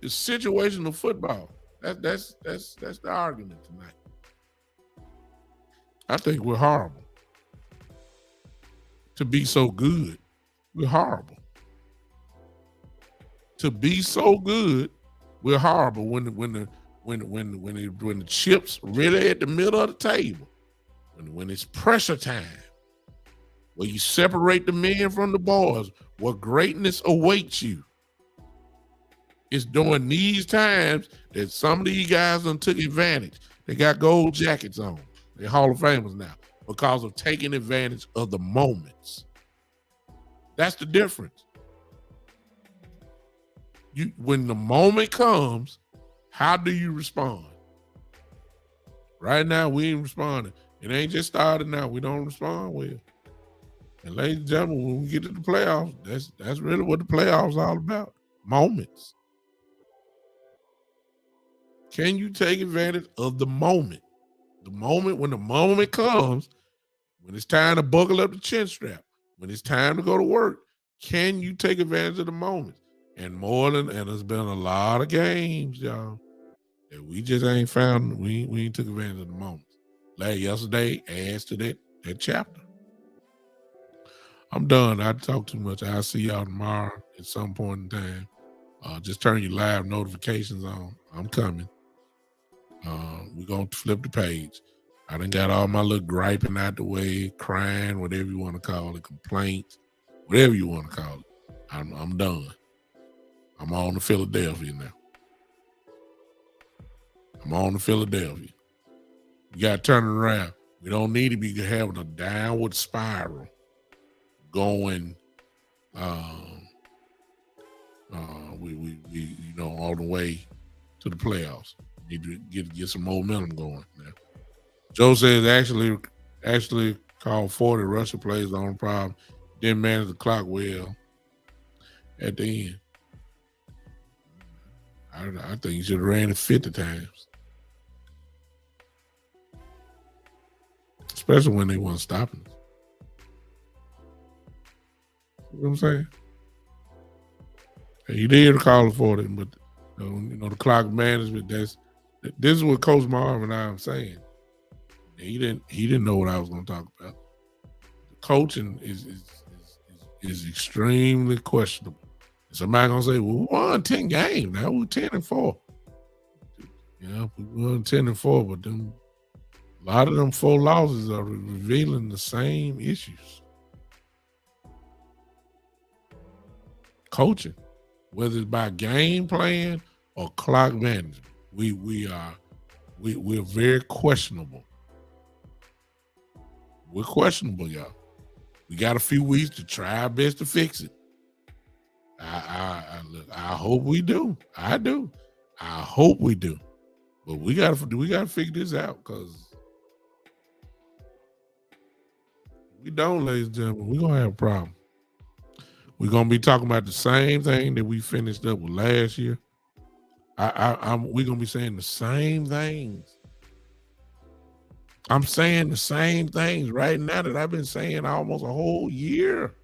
situational football. That's the argument tonight. I think we're horrible. To be so good, we're horrible. To be so good, we're horrible when the chips really at the middle of the table. When it's pressure time, where you separate the men from the boys, where greatness awaits you. It's during these times that some of these guys done took advantage. They got gold jackets on. They're Hall of Famers now because of taking advantage of the moments. That's the difference. When the moment comes, how do you respond? Right now, we ain't responding. It ain't just started now. We don't respond well. And ladies and gentlemen, when we get to the playoffs, that's really what the playoffs are all about. Moments. Can you take advantage of the moment? The moment when the moment comes, when it's time to buckle up the chin strap, when it's time to go to work, can you take advantage of the moment? And there's been a lot of games, y'all, that we just ain't found. We ain't took advantage of the moment. Yesterday adds to that chapter. I'm done. I talk too much. I'll see y'all tomorrow at some point in time. Just turn your live notifications on. I'm coming. We're going to flip the page. I done got all my little griping out the way, crying, whatever you want to call it, complaints, whatever you want to call it. I'm done. I'm on to Philadelphia now. I'm on to Philadelphia. You got to turn it around. We don't need to be having a downward spiral going we all the way to the playoffs. Need to get some momentum going now. Joe says actually called 40 Russia plays on problem. Didn't manage the clock well at the end. I think he should have ran it 50 times. Especially when they weren't stopping us. You know what I'm saying? He did call it 40, but the clock management, this is what Coach Marvin and I am saying. He didn't know what I was going to talk about. The coaching is extremely questionable. Somebody gonna say, "Well, we won 10 games. Now we're 10-4." Yeah, we won 10-4, but a lot of them 4 losses are revealing the same issues. Coaching, whether it's by game plan or clock management, we're very questionable. We're questionable, y'all. We got a few weeks to try our best to fix it. I hope we do. I do. I hope we do. But we gotta figure this out, because if we don't, ladies and gentlemen, we're gonna have a problem. We're gonna be talking about the same thing that we finished up with last year. We're gonna be saying the same things. I'm saying the same things right now that I've been saying almost a whole year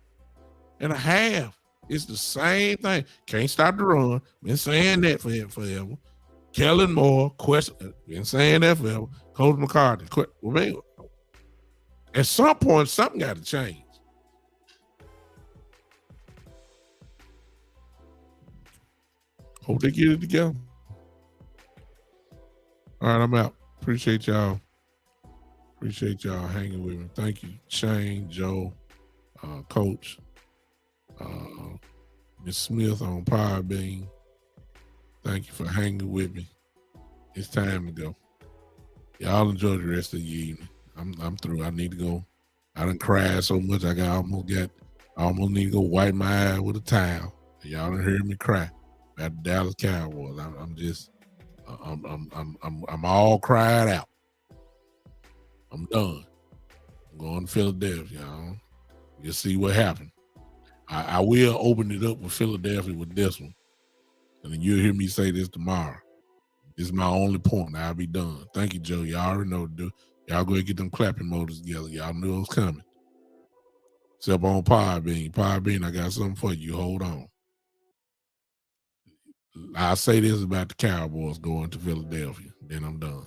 and a half. It's the same thing. Can't stop the run. Been saying that forever. Kellen Moore, been saying that forever. Coach McCarthy, at some point, something got to change. Hope they get it together. All right, I'm out. Appreciate y'all. Appreciate y'all hanging with me. Thank you, Shane, Joe, Coach, Miss Smith on Podbean. Thank you for hanging with me. It's time to go. Y'all enjoy the rest of the evening. I'm through. I need to go. I done cried so much I almost need to go wipe my eye with a towel. Y'all done heard me cry about the Dallas Cowboys. I'm all cried out. I'm done. I'm going to Philadelphia, y'all. You'll see what happened. I will open it up with Philadelphia with this one. And then you'll hear me say this tomorrow. This is my only point. I'll be done. Thank you, Joe. Y'all already know what to do. Y'all go ahead and get them clapping motors together. Y'all knew it was coming. Except on Podbean. Podbean, I got something for you. Hold on. I'll say this about the Cowboys going to Philadelphia. Then I'm done.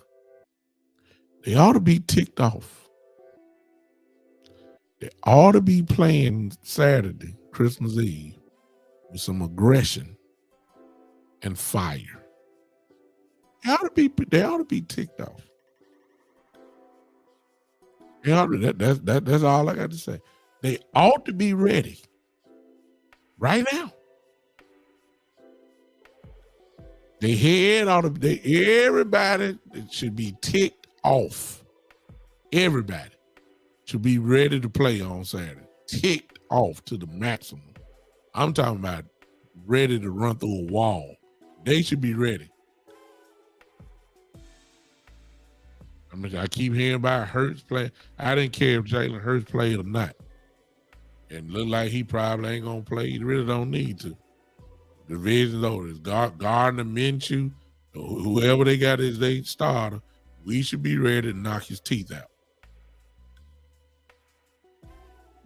They ought to be ticked off. They ought to be playing Saturday, Christmas Eve, with some aggression and fire. They ought to be ticked off. That's all I got to say. They ought to be ready right now. Everybody should be ticked off. Everybody should be ready to play on Saturday. Ticked off to the maximum. I'm talking about ready to run through a wall. They should be ready. I mean, I keep hearing about Hurts play. I didn't care if Jalen Hurts played or not. And look like he probably ain't gonna play. He really don't need to. Division over. It's Gardner Minshew, whoever they got as they starter. We should be ready to knock his teeth out.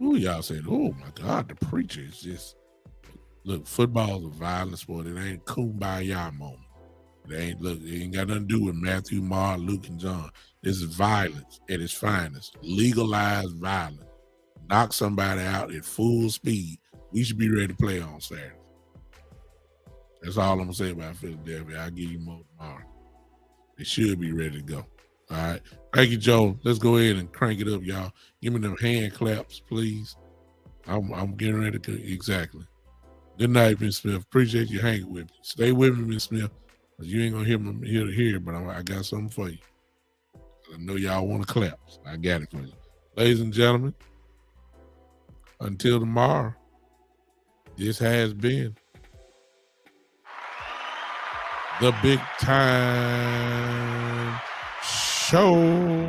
Ooh, y'all said, oh my God, the preacher is just look. Football's a violent sport. It ain't kumbaya moment. It ain't got nothing to do with Matthew, Mark, Luke, and John. This is violence at its finest. Legalized violence. Knock somebody out at full speed. We should be ready to play on Saturday. That's all I'm gonna say about Philadelphia. I'll give you more tomorrow. They should be ready to go. All right. Thank you, Joe. Let's go ahead and crank it up, y'all. Give me them hand claps, please. I'm getting ready to exactly. Good night, Miss Smith. Appreciate you hanging with me. Stay with me, Miss Smith. Cause you ain't gonna hear me here, but I got something for you. I know y'all want to clap. So I got it for you. Ladies and gentlemen, until tomorrow, this has been the Big Time Show.